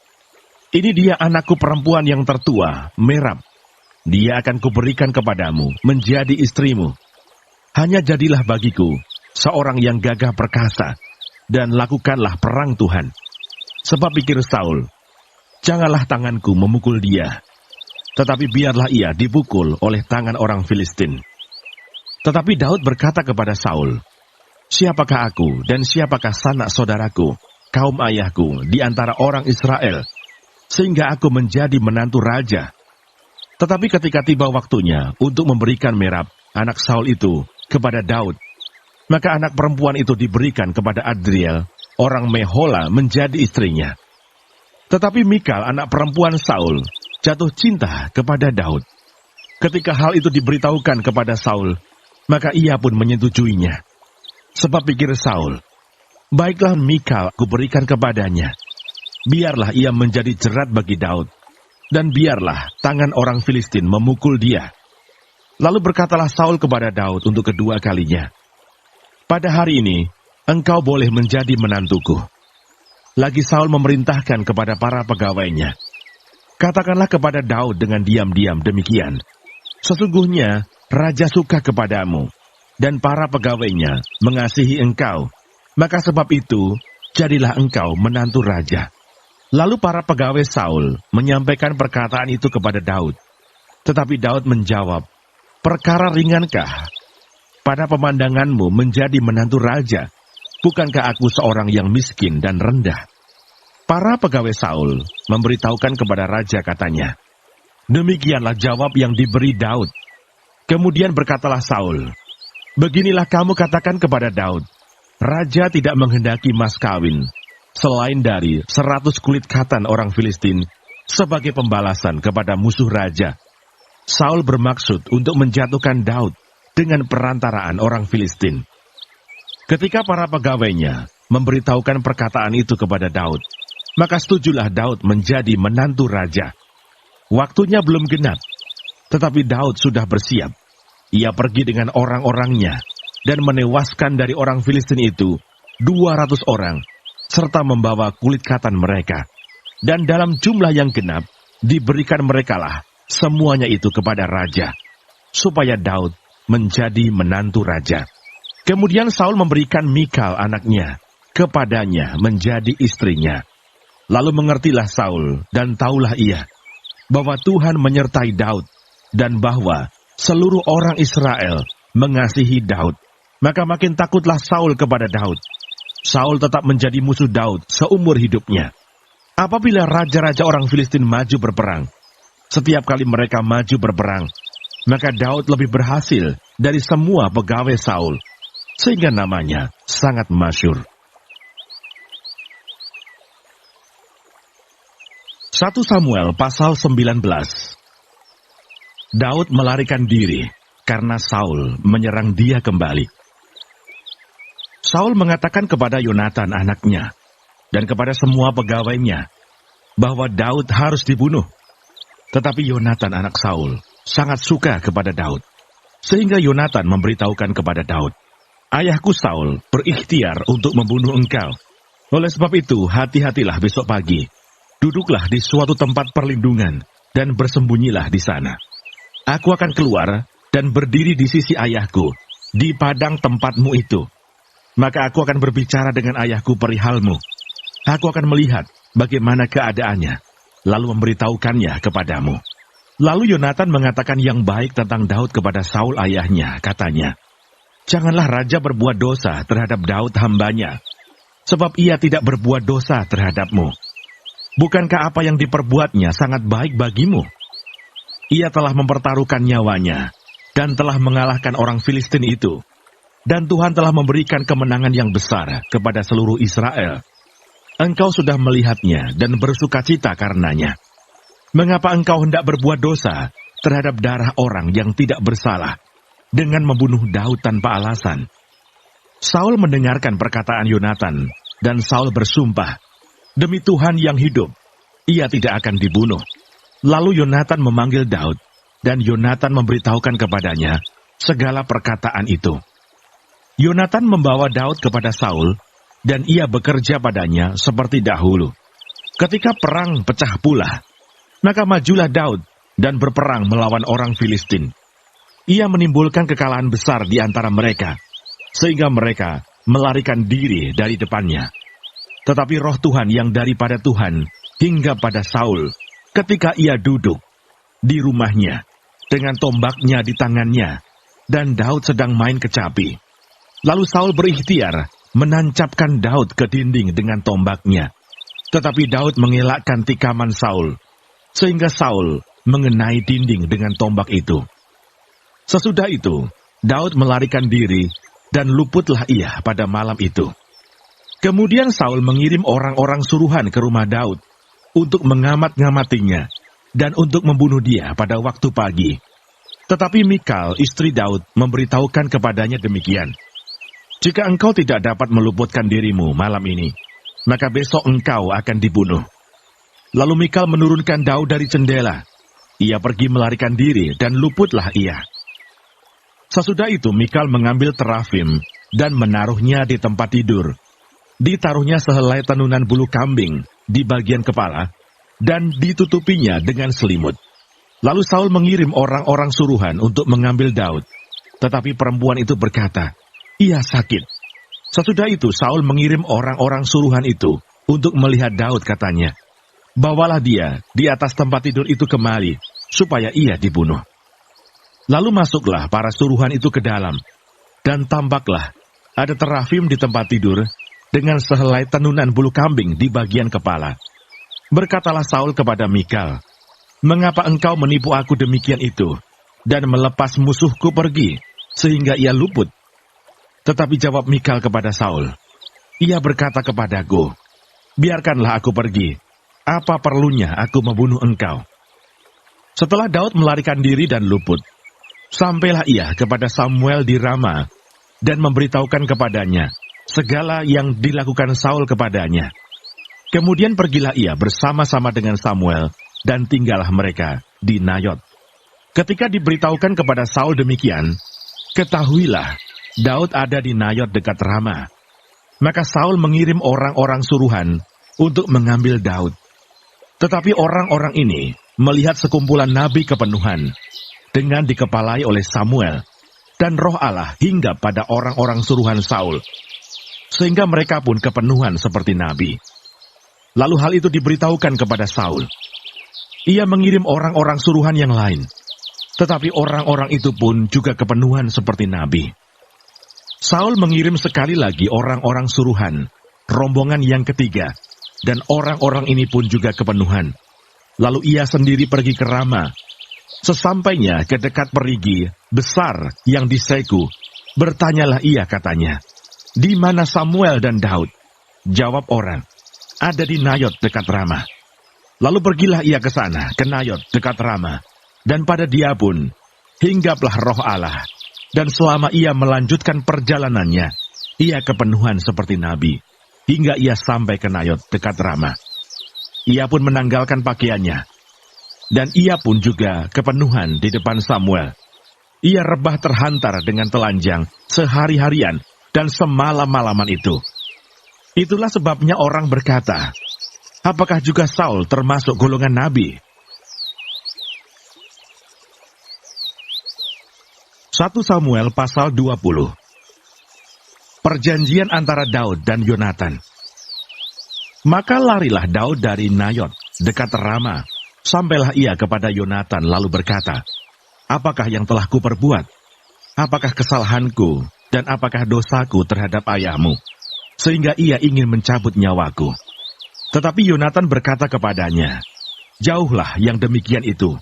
ini dia anakku perempuan yang tertua, Merab. Dia akan kuberikan kepadamu menjadi istrimu. Hanya jadilah bagiku seorang yang gagah perkasa, dan lakukanlah perang Tuhan. Sebab pikir Saul, janganlah tanganku memukul dia, tetapi biarlah ia dipukul oleh tangan orang Filistin. Tetapi Daud berkata kepada Saul, siapakah aku dan siapakah sanak saudaraku, kaum ayahku di antara orang Israel, sehingga aku menjadi menantu raja? Tetapi ketika tiba waktunya untuk memberikan Merab, anak Saul itu, kepada Daud, maka anak perempuan itu diberikan kepada Adriel, orang Mehola, menjadi istrinya. Tetapi Mikal, anak perempuan Saul, jatuh cinta kepada Daud. Ketika hal itu diberitahukan kepada Saul, maka ia pun menyetujuinya. Sebab pikir Saul, baiklah Mikal kuberikan kepadanya. Biarlah ia menjadi jerat bagi Daud, dan biarlah tangan orang Filistin memukul dia. Lalu berkatalah Saul kepada Daud untuk kedua kalinya, pada hari ini, engkau boleh menjadi menantuku. Lagi Saul memerintahkan kepada para pegawainya, katakanlah kepada Daud dengan diam-diam demikian, sesungguhnya raja suka kepadamu, dan para pegawainya mengasihi engkau, maka sebab itu, jadilah engkau menantu raja. Lalu para pegawai Saul menyampaikan perkataan itu kepada Daud. Tetapi Daud menjawab, perkara ringankah pada pemandanganmu menjadi menantu raja? Bukankah aku seorang yang miskin dan rendah? Para pegawai Saul memberitahukan kepada raja katanya, demikianlah jawab yang diberi Daud. Kemudian berkatalah Saul, beginilah kamu katakan kepada Daud, raja tidak menghendaki mas kawin, selain dari 100 kulit katan orang Filistin, sebagai pembalasan kepada musuh raja. Saul bermaksud untuk menjatuhkan Daud dengan perantaraan orang Filistin. Ketika para pegawainya memberitahukan perkataan itu kepada Daud, maka setujulah Daud menjadi menantu raja. Waktunya belum genap, tetapi Daud sudah bersiap. Ia pergi dengan orang-orangnya dan menewaskan dari orang Filistin itu 200 orang, serta membawa kulit katan mereka. Dan dalam jumlah yang genap, diberikan merekalah semuanya itu kepada raja, supaya Daud menjadi menantu raja. Kemudian Saul memberikan Mikal anaknya kepadanya menjadi istrinya. Lalu mengertilah Saul dan taulah ia bahwa Tuhan menyertai Daud dan bahwa seluruh orang Israel mengasihi Daud, maka makin takutlah Saul kepada Daud. Saul tetap menjadi musuh Daud seumur hidupnya. Apabila raja-raja orang Filistin maju berperang, setiap kali mereka maju berperang, maka Daud lebih berhasil dari semua pegawai Saul, sehingga namanya sangat masyhur. 1 Samuel pasal 19. Daud melarikan diri karena Saul menyerang dia kembali. Saul mengatakan kepada Yonatan anaknya dan kepada semua pegawainya bahwa Daud harus dibunuh. Tetapi Yonatan anak Saul sangat suka kepada Daud, sehingga Yonatan memberitahukan kepada Daud, "Ayahku Saul berikhtiar untuk membunuh engkau. Oleh sebab itu, hati-hatilah besok pagi. Duduklah di suatu tempat perlindungan dan bersembunyilah di sana. Aku akan keluar dan berdiri di sisi ayahku, di padang tempatmu itu. Maka aku akan berbicara dengan ayahku perihalmu. Aku akan melihat bagaimana keadaannya, lalu memberitahukannya kepadamu." Lalu Yonatan mengatakan yang baik tentang Daud kepada Saul ayahnya, katanya, "Janganlah raja berbuat dosa terhadap Daud hambanya, sebab ia tidak berbuat dosa terhadapmu. Bukankah apa yang diperbuatnya sangat baik bagimu? Ia telah mempertaruhkan nyawanya dan telah mengalahkan orang Filistin itu. Dan Tuhan telah memberikan kemenangan yang besar kepada seluruh Israel. Engkau sudah melihatnya dan bersukacita karenanya. Mengapa engkau hendak berbuat dosa terhadap darah orang yang tidak bersalah dengan membunuh Daud tanpa alasan?" Saul mendengarkan perkataan Yonatan, dan Saul bersumpah, "Demi Tuhan yang hidup, ia tidak akan dibunuh." Lalu Yonatan memanggil Daud, dan Yonatan memberitahukan kepadanya segala perkataan itu. Yonatan membawa Daud kepada Saul, dan ia bekerja padanya seperti dahulu. Ketika perang pecah pula, maka majulah Daud dan berperang melawan orang Filistin. Ia menimbulkan kekalahan besar di antara mereka, sehingga mereka melarikan diri dari depannya. Tetapi roh Tuhan yang daripada Tuhan hingga pada Saul ketika ia duduk di rumahnya dengan tombaknya di tangannya, dan Daud sedang main kecapi. Lalu Saul berikhtiar menancapkan Daud ke dinding dengan tombaknya. Tetapi Daud mengelakkan tikaman Saul, sehingga Saul mengenai dinding dengan tombak itu. Sesudah itu, Daud melarikan diri, dan luputlah ia pada malam itu. Kemudian Saul mengirim orang-orang suruhan ke rumah Daud untuk mengamat-ngamatinya dan untuk membunuh dia pada waktu pagi. Tetapi Mikal, istri Daud, memberitahukan kepadanya demikian, "Jika engkau tidak dapat meluputkan dirimu malam ini, maka besok engkau akan dibunuh." Lalu Mikal menurunkan Daud dari jendela. Ia pergi melarikan diri dan luputlah ia. Sesudah itu Mikal mengambil terafim dan menaruhnya di tempat tidur. Ditaruhnya sehelai tenunan bulu kambing di bagian kepala dan ditutupinya dengan selimut. Lalu Saul mengirim orang-orang suruhan untuk mengambil Daud. Tetapi perempuan itu berkata, "Ia sakit." Sesudah itu Saul mengirim orang-orang suruhan itu untuk melihat Daud, katanya, "Bawalah dia di atas tempat tidur itu kemari, supaya ia dibunuh." Lalu masuklah para suruhan itu ke dalam, dan tampaklah ada terafim di tempat tidur dengan sehelai tenunan bulu kambing di bagian kepala. Berkatalah Saul kepada Mikal, "Mengapa engkau menipu aku demikian itu, dan melepas musuhku pergi, sehingga ia luput?" Tetapi jawab Mikal kepada Saul, "Ia berkata kepadaku, 'Biarkanlah aku pergi, apa perlunya aku membunuh engkau?'" Setelah Daud melarikan diri dan luput, sampailah ia kepada Samuel di Rama, dan memberitahukan kepadanya segala yang dilakukan Saul kepadanya. Kemudian pergilah ia bersama-sama dengan Samuel, dan tinggallah mereka di Nayot. Ketika diberitahukan kepada Saul demikian, ketahuilah, Daud ada di Nayot dekat Rama. Maka Saul mengirim orang-orang suruhan untuk mengambil Daud. Tetapi orang-orang ini melihat sekumpulan nabi kepenuhan, dengan dikepalai oleh Samuel, dan roh Allah hinggap pada orang-orang suruhan Saul, sehingga mereka pun kepenuhan seperti nabi. Lalu hal itu diberitahukan kepada Saul. Ia mengirim orang-orang suruhan yang lain. Tetapi orang-orang itu pun juga kepenuhan seperti nabi. Saul mengirim sekali lagi orang-orang suruhan, rombongan yang ketiga, dan orang-orang ini pun juga kepenuhan. Lalu ia sendiri pergi ke Rama. Sesampainya ke dekat perigi besar yang di Seku, bertanyalah ia katanya, "Di mana Samuel dan Daud?" Jawab orang, "Ada di Nayot dekat Rama." Lalu pergilah ia ke sana, ke Nayot dekat Rama, dan pada dia pun hinggaplah roh Allah. Dan selama ia melanjutkan perjalanannya, ia kepenuhan seperti nabi, hingga ia sampai ke Nayot dekat Rama. Ia pun menanggalkan pakaiannya, dan ia pun juga kepenuhan di depan Samuel. Ia rebah terhantar dengan telanjang sehari-harian dan semalam-malaman itu. Itulah sebabnya orang berkata, apakah juga Saul termasuk golongan nabi? 1 Samuel pasal 20. Perjanjian antara Daud dan Yonatan. Maka larilah Daud dari Nayot dekat Rama, sampailah ia kepada Yonatan lalu berkata, apakah yang telah kuperbuat? Apakah kesalahanku dan apakah dosaku terhadap ayahmu, sehingga ia ingin mencabut nyawaku? Tetapi Yonatan berkata kepadanya, jauhlah yang demikian itu,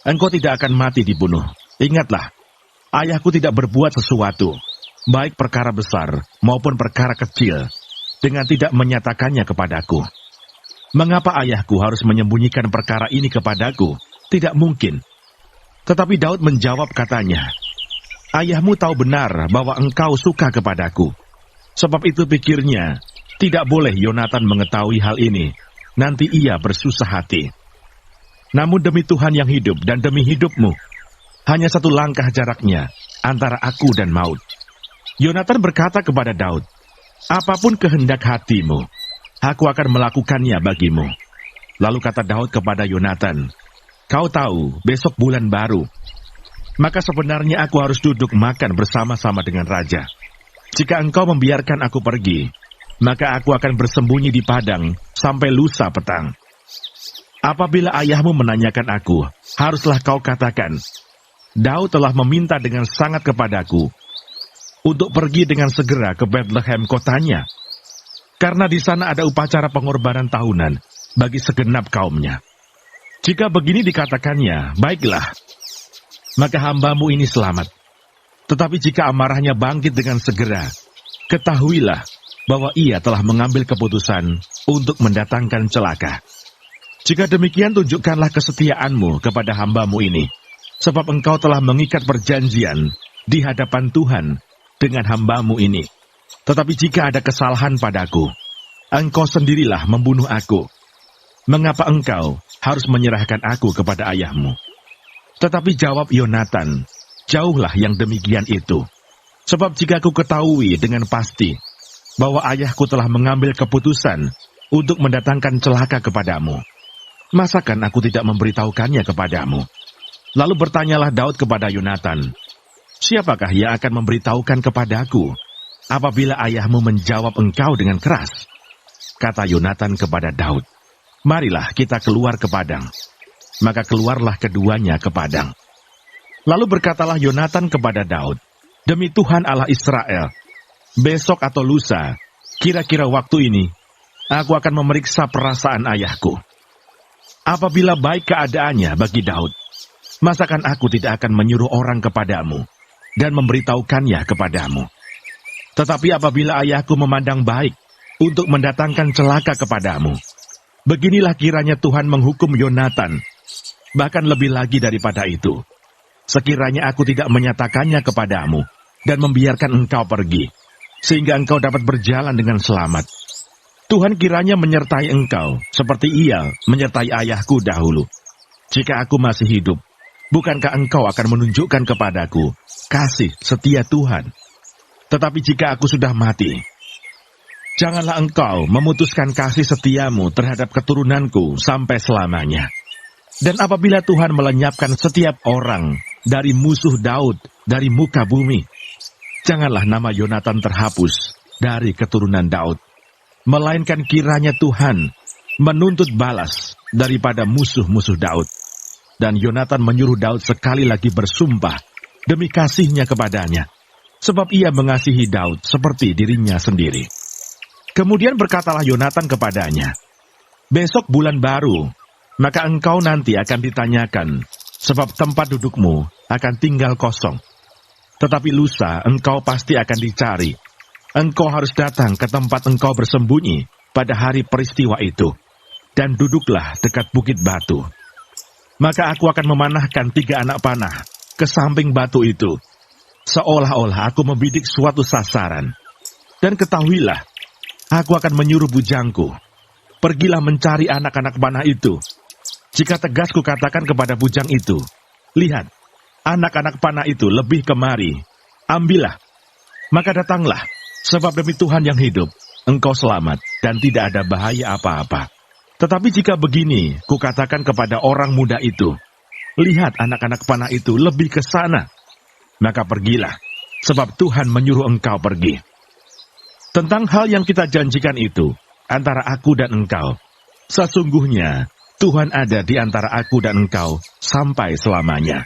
engkau tidak akan mati dibunuh. Ingatlah, ayahku tidak berbuat sesuatu, baik perkara besar maupun perkara kecil, dengan tidak menyatakannya kepadaku. Mengapa ayahku harus menyembunyikan perkara ini kepadaku? Tidak mungkin. Tetapi Daud menjawab katanya, ayahmu tahu benar bahwa engkau suka kepadaku. Sebab itu pikirnya, tidak boleh Yonatan mengetahui hal ini, nanti ia bersusah hati. Namun demi Tuhan yang hidup dan demi hidupmu, hanya satu langkah jaraknya antara aku dan maut. Yonatan berkata kepada Daud, apapun kehendak hatimu, aku akan melakukannya bagimu. Lalu kata Daud kepada Yonatan, kau tahu besok bulan baru, maka sebenarnya aku harus duduk makan bersama-sama dengan raja. Jika engkau membiarkan aku pergi, maka aku akan bersembunyi di padang sampai lusa petang. Apabila ayahmu menanyakan aku, haruslah kau katakan, Daud telah meminta dengan sangat kepadaku untuk pergi dengan segera ke Bethlehem kotanya, karena di sana ada upacara pengorbanan tahunan bagi segenap kaumnya. Jika begini dikatakannya, baiklah, maka hambamu ini selamat. Tetapi jika amarahnya bangkit dengan segera, ketahuilah bahwa ia telah mengambil keputusan untuk mendatangkan celaka. Jika demikian, tunjukkanlah kesetiaanmu kepada hambamu ini, sebab engkau telah mengikat perjanjian di hadapan Tuhan dengan hambamu ini. Tetapi jika ada kesalahan padaku, engkau sendirilah membunuh aku. Mengapa engkau harus menyerahkan aku kepada ayahmu? Tetapi jawab Yonatan, jauhlah yang demikian itu. Sebab jika aku ketahui dengan pasti bahwa ayahku telah mengambil keputusan untuk mendatangkan celaka kepadamu, masakan aku tidak memberitahukannya kepadamu? Lalu bertanyalah Daud kepada Yonatan, siapakah yang akan memberitahukan kepadaku apabila ayahmu menjawab engkau dengan keras? Kata Yonatan kepada Daud, marilah kita keluar ke padang. Maka keluarlah keduanya ke padang. Lalu berkatalah Yonatan kepada Daud, demi Tuhan Allah Israel, besok atau lusa, kira-kira waktu ini, aku akan memeriksa perasaan ayahku. Apabila baik keadaannya bagi Daud, masakan aku tidak akan menyuruh orang kepadamu dan memberitahukannya kepadamu. Tetapi apabila ayahku memandang baik untuk mendatangkan celaka kepadamu, beginilah kiranya Tuhan menghukum Yonatan, bahkan lebih lagi daripada itu. Sekiranya aku tidak menyatakannya kepadamu dan membiarkan engkau pergi, sehingga engkau dapat berjalan dengan selamat. Tuhan kiranya menyertai engkau seperti ia menyertai ayahku dahulu. Jika aku masih hidup, bukankah engkau akan menunjukkan kepadaku kasih setia Tuhan? Tetapi jika aku sudah mati, janganlah engkau memutuskan kasih setiamu terhadap keturunanku sampai selamanya. Dan apabila Tuhan melenyapkan setiap orang dari musuh Daud dari muka bumi, janganlah nama Yonatan terhapus dari keturunan Daud, melainkan kiranya Tuhan menuntut balas daripada musuh-musuh Daud. Dan Yonatan menyuruh Daud sekali lagi bersumpah demi kasihnya kepadanya, sebab ia mengasihi Daud seperti dirinya sendiri. Kemudian berkatalah Yonatan kepadanya, "Besok bulan baru, maka engkau nanti akan ditanyakan, sebab tempat dudukmu akan tinggal kosong. Tetapi lusa engkau pasti akan dicari. Engkau harus datang ke tempat engkau bersembunyi pada hari peristiwa itu, dan duduklah dekat bukit batu. Maka aku akan memanahkan 3 anak panah ke samping batu itu, seolah-olah aku membidik suatu sasaran. Dan ketahuilah, aku akan menyuruh bujangku, pergilah mencari anak-anak panah itu. Jika tegas kukatakan kepada bujang itu, lihat, anak-anak panah itu lebih kemari, ambillah. Maka datanglah, sebab demi Tuhan yang hidup, engkau selamat dan tidak ada bahaya apa-apa. Tetapi jika begini, kukatakan kepada orang muda itu, lihat anak-anak panah itu lebih ke sana, maka pergilah, sebab Tuhan menyuruh engkau pergi. Tentang hal yang kita janjikan itu, antara aku dan engkau, sesungguhnya Tuhan ada di antara aku dan engkau sampai selamanya."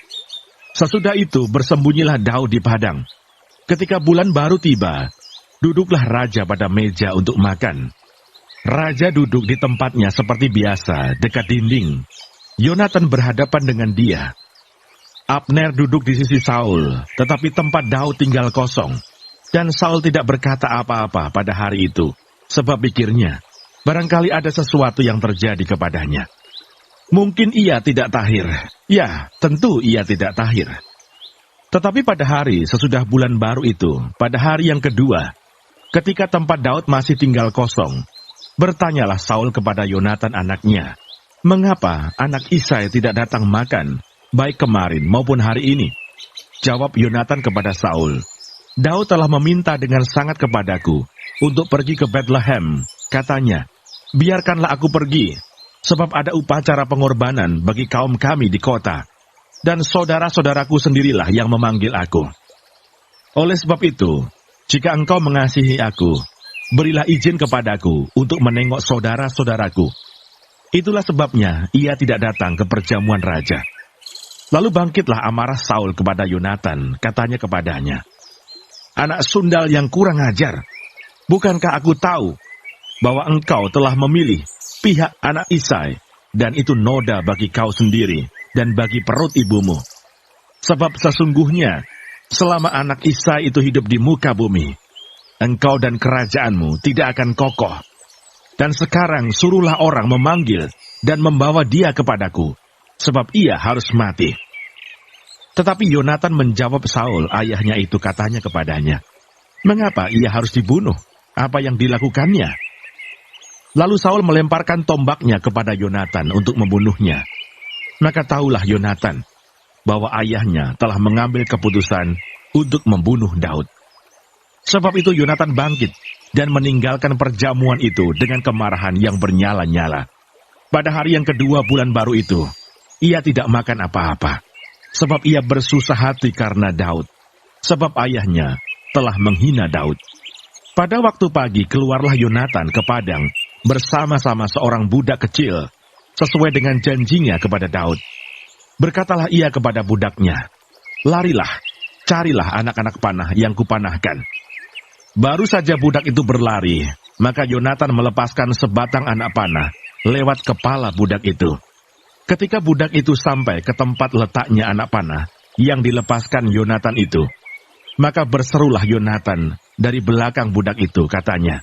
Sesudah itu bersembunyilah Daud di padang. Ketika bulan baru tiba, duduklah raja pada meja untuk makan. Raja duduk di tempatnya seperti biasa, dekat dinding. Yonatan berhadapan dengan dia. Abner duduk di sisi Saul, tetapi tempat Daud tinggal kosong. Dan Saul tidak berkata apa-apa pada hari itu, sebab pikirnya, barangkali ada sesuatu yang terjadi kepadanya. Mungkin ia tidak tahir. Ya, tentu ia tidak tahir. Tetapi pada hari sesudah bulan baru itu, pada hari yang kedua, ketika tempat Daud masih tinggal kosong, bertanyalah Saul kepada Yonatan anaknya, "Mengapa anak Isai tidak datang makan, baik kemarin maupun hari ini?" Jawab Yonatan kepada Saul, "Daud telah meminta dengan sangat kepadaku untuk pergi ke Bethlehem. Katanya, biarkanlah aku pergi, sebab ada upacara pengorbanan bagi kaum kami di kota, dan saudara-saudaraku sendirilah yang memanggil aku. Oleh sebab itu, jika engkau mengasihi aku, berilah izin kepadaku untuk menengok saudara-saudaraku." Itulah sebabnya ia tidak datang ke perjamuan raja. Lalu bangkitlah amarah Saul kepada Yonatan, katanya kepadanya, "Anak sundal yang kurang ajar, bukankah aku tahu bahwa engkau telah memilih pihak anak Isai, dan itu noda bagi kau sendiri dan bagi perut ibumu? Sebab sesungguhnya, selama anak Isai itu hidup di muka bumi, engkau dan kerajaanmu tidak akan kokoh. Dan sekarang suruhlah orang memanggil dan membawa dia kepadaku, sebab ia harus mati." Tetapi Yonatan menjawab Saul, ayahnya itu, katanya kepadanya, "Mengapa ia harus dibunuh? Apa yang dilakukannya?" Lalu Saul melemparkan tombaknya kepada Yonatan untuk membunuhnya. Maka tahulah Yonatan bahwa ayahnya telah mengambil keputusan untuk membunuh Daud. Sebab itu Yonatan bangkit dan meninggalkan perjamuan itu dengan kemarahan yang bernyala-nyala. Pada hari yang kedua bulan baru itu, ia tidak makan apa-apa, sebab ia bersusah hati karena Daud, sebab ayahnya telah menghina Daud. Pada waktu pagi keluarlah Yonatan ke padang bersama-sama seorang budak kecil, sesuai dengan janjinya kepada Daud. Berkatalah ia kepada budaknya, "Larilah, carilah anak-anak panah yang kupanahkan." Baru saja budak itu berlari, maka Yonatan melepaskan sebatang anak panah lewat kepala budak itu. Ketika budak itu sampai ke tempat letaknya anak panah yang dilepaskan Yonatan itu, maka berserulah Yonatan dari belakang budak itu, katanya,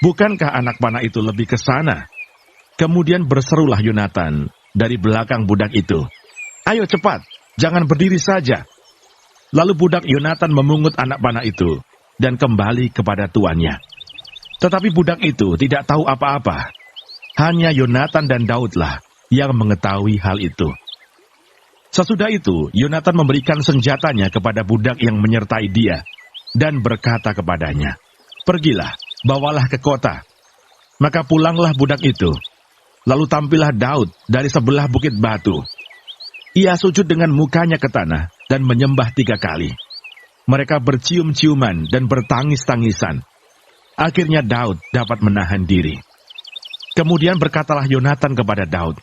"Bukankah anak panah itu lebih ke sana?" Kemudian berserulah Yonatan dari belakang budak itu, "Ayo cepat, jangan berdiri saja." Lalu budak Yonatan memungut anak panah itu dan kembali kepada tuannya. Tetapi budak itu tidak tahu apa-apa. Hanya Yonatan dan Daudlah yang mengetahui hal itu. Sesudah itu, Yonatan memberikan senjatanya kepada budak yang menyertai dia, dan berkata kepadanya, "Pergilah, bawalah ke kota." Maka pulanglah budak itu. Lalu tampillah Daud dari sebelah bukit batu. Ia sujud dengan mukanya ke tanah dan menyembah 3 kali. Mereka bercium-ciuman dan bertangis-tangisan. Akhirnya Daud dapat menahan diri. Kemudian berkatalah Yonatan kepada Daud,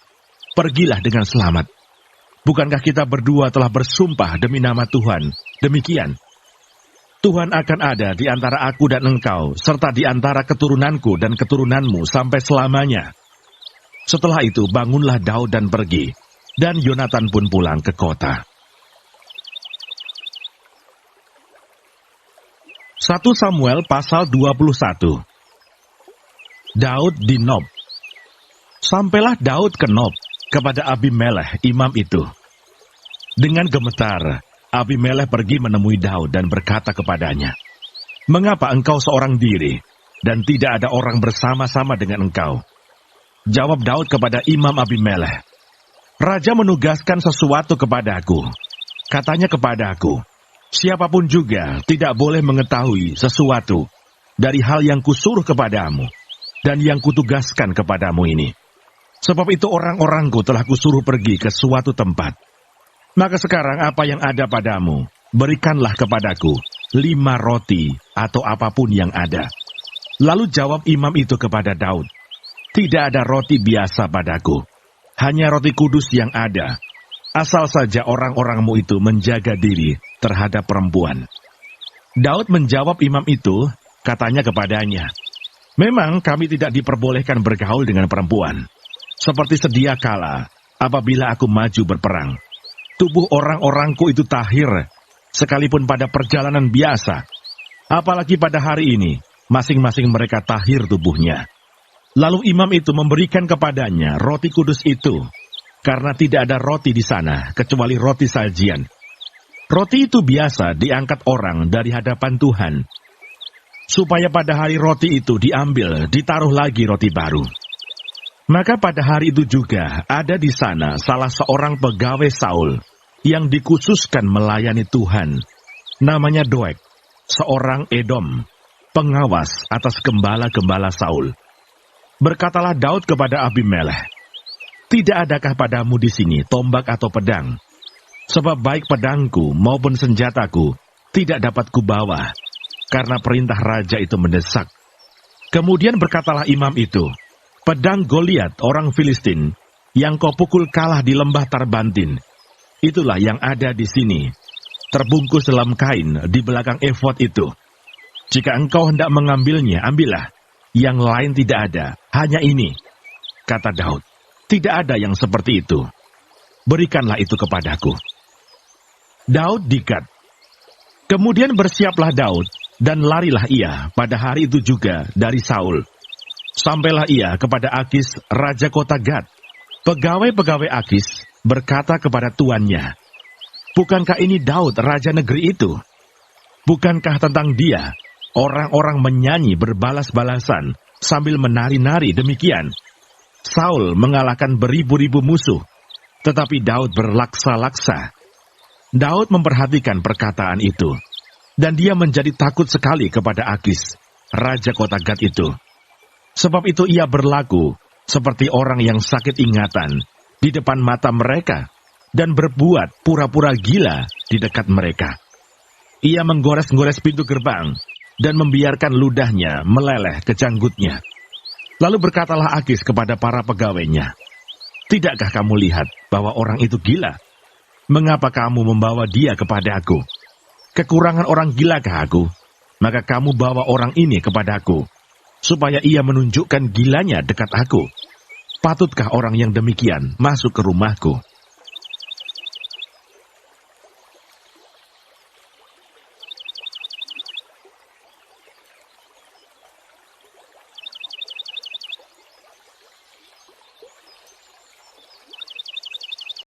"Pergilah dengan selamat. Bukankah kita berdua telah bersumpah demi nama Tuhan? Demikian, Tuhan akan ada di antara aku dan engkau, serta di antara keturunanku dan keturunanmu sampai selamanya. Setelah itu bangunlah Daud dan pergi, dan Yonatan pun pulang ke kota. 1 Samuel pasal 21. Daud di Nob. Sampailah Daud ke Nob kepada Abimelekh imam itu. Dengan gemetar, Abimelekh pergi menemui Daud dan berkata kepadanya, "Mengapa engkau seorang diri, dan tidak ada orang bersama-sama dengan engkau?" Jawab Daud kepada imam Abimelekh, "Raja menugaskan sesuatu kepadaku. Katanya kepadaku, siapapun juga tidak boleh mengetahui sesuatu dari hal yang kusuruh kepadamu dan yang kutugaskan kepadamu ini. Sebab itu orang-orangku telah kusuruh pergi ke suatu tempat. Maka sekarang apa yang ada padamu, berikanlah kepadaku 5 roti atau apapun yang ada." Lalu jawab imam itu kepada Daud, "Tidak ada roti biasa padaku, hanya roti kudus yang ada. Asal saja orang-orangmu itu menjaga diri terhadap perempuan." Daud menjawab imam itu, katanya kepadanya, "Memang kami tidak diperbolehkan bergaul dengan perempuan. Seperti sedia kala, apabila aku maju berperang. Tubuh orang-orangku itu tahir, sekalipun pada perjalanan biasa. Apalagi pada hari ini, masing-masing mereka tahir tubuhnya." Lalu imam itu memberikan kepadanya roti kudus itu, karena tidak ada roti di sana, kecuali roti sajian. Roti itu biasa diangkat orang dari hadapan Tuhan, supaya pada hari roti itu diambil, ditaruh lagi roti baru. Maka pada hari itu juga ada di sana salah seorang pegawai Saul, yang dikhususkan melayani Tuhan, namanya Doeg, seorang Edom, pengawas atas gembala-gembala Saul. Berkatalah Daud kepada Abimelekh, "Tidak adakah padamu di sini tombak atau pedang? Sebab baik pedangku maupun senjataku tidak dapat kubawa, karena perintah raja itu mendesak." Kemudian berkatalah imam itu, "Pedang Goliat orang Filistin, yang kau pukul kalah di lembah Tarbantin, itulah yang ada di sini, terbungkus dalam kain di belakang efod itu. Jika engkau hendak mengambilnya, ambillah. Yang lain tidak ada, hanya ini." Kata Daud, "Tidak ada yang seperti itu. Berikanlah itu kepadaku." Daud dikat. Kemudian bersiaplah Daud, dan larilah ia pada hari itu juga dari Saul. Sampailah ia kepada Akis, raja kota Gad. Pegawai-pegawai Akis berkata kepada tuannya, "Bukankah ini Daud, raja negeri itu? Bukankah tentang dia orang-orang menyanyi berbalas-balasan sambil menari-nari demikian? Saul mengalahkan beribu-ribu musuh, tetapi Daud berlaksa-laksa." Daud memperhatikan perkataan itu, dan dia menjadi takut sekali kepada Akis, raja kota Gad itu. Sebab itu ia berlaku seperti orang yang sakit ingatan di depan mata mereka, dan berbuat pura-pura gila di dekat mereka. Ia menggores-gores pintu gerbang, dan membiarkan ludahnya meleleh ke janggutnya. Lalu berkatalah Akis kepada para pegawainya, "Tidakkah kamu lihat bahwa orang itu gila? Mengapa kamu membawa dia kepada aku? Kekurangan orang gilakah aku? Maka kamu bawa orang ini kepadaku, supaya ia menunjukkan gilanya dekat aku. Patutkah orang yang demikian masuk ke rumahku?"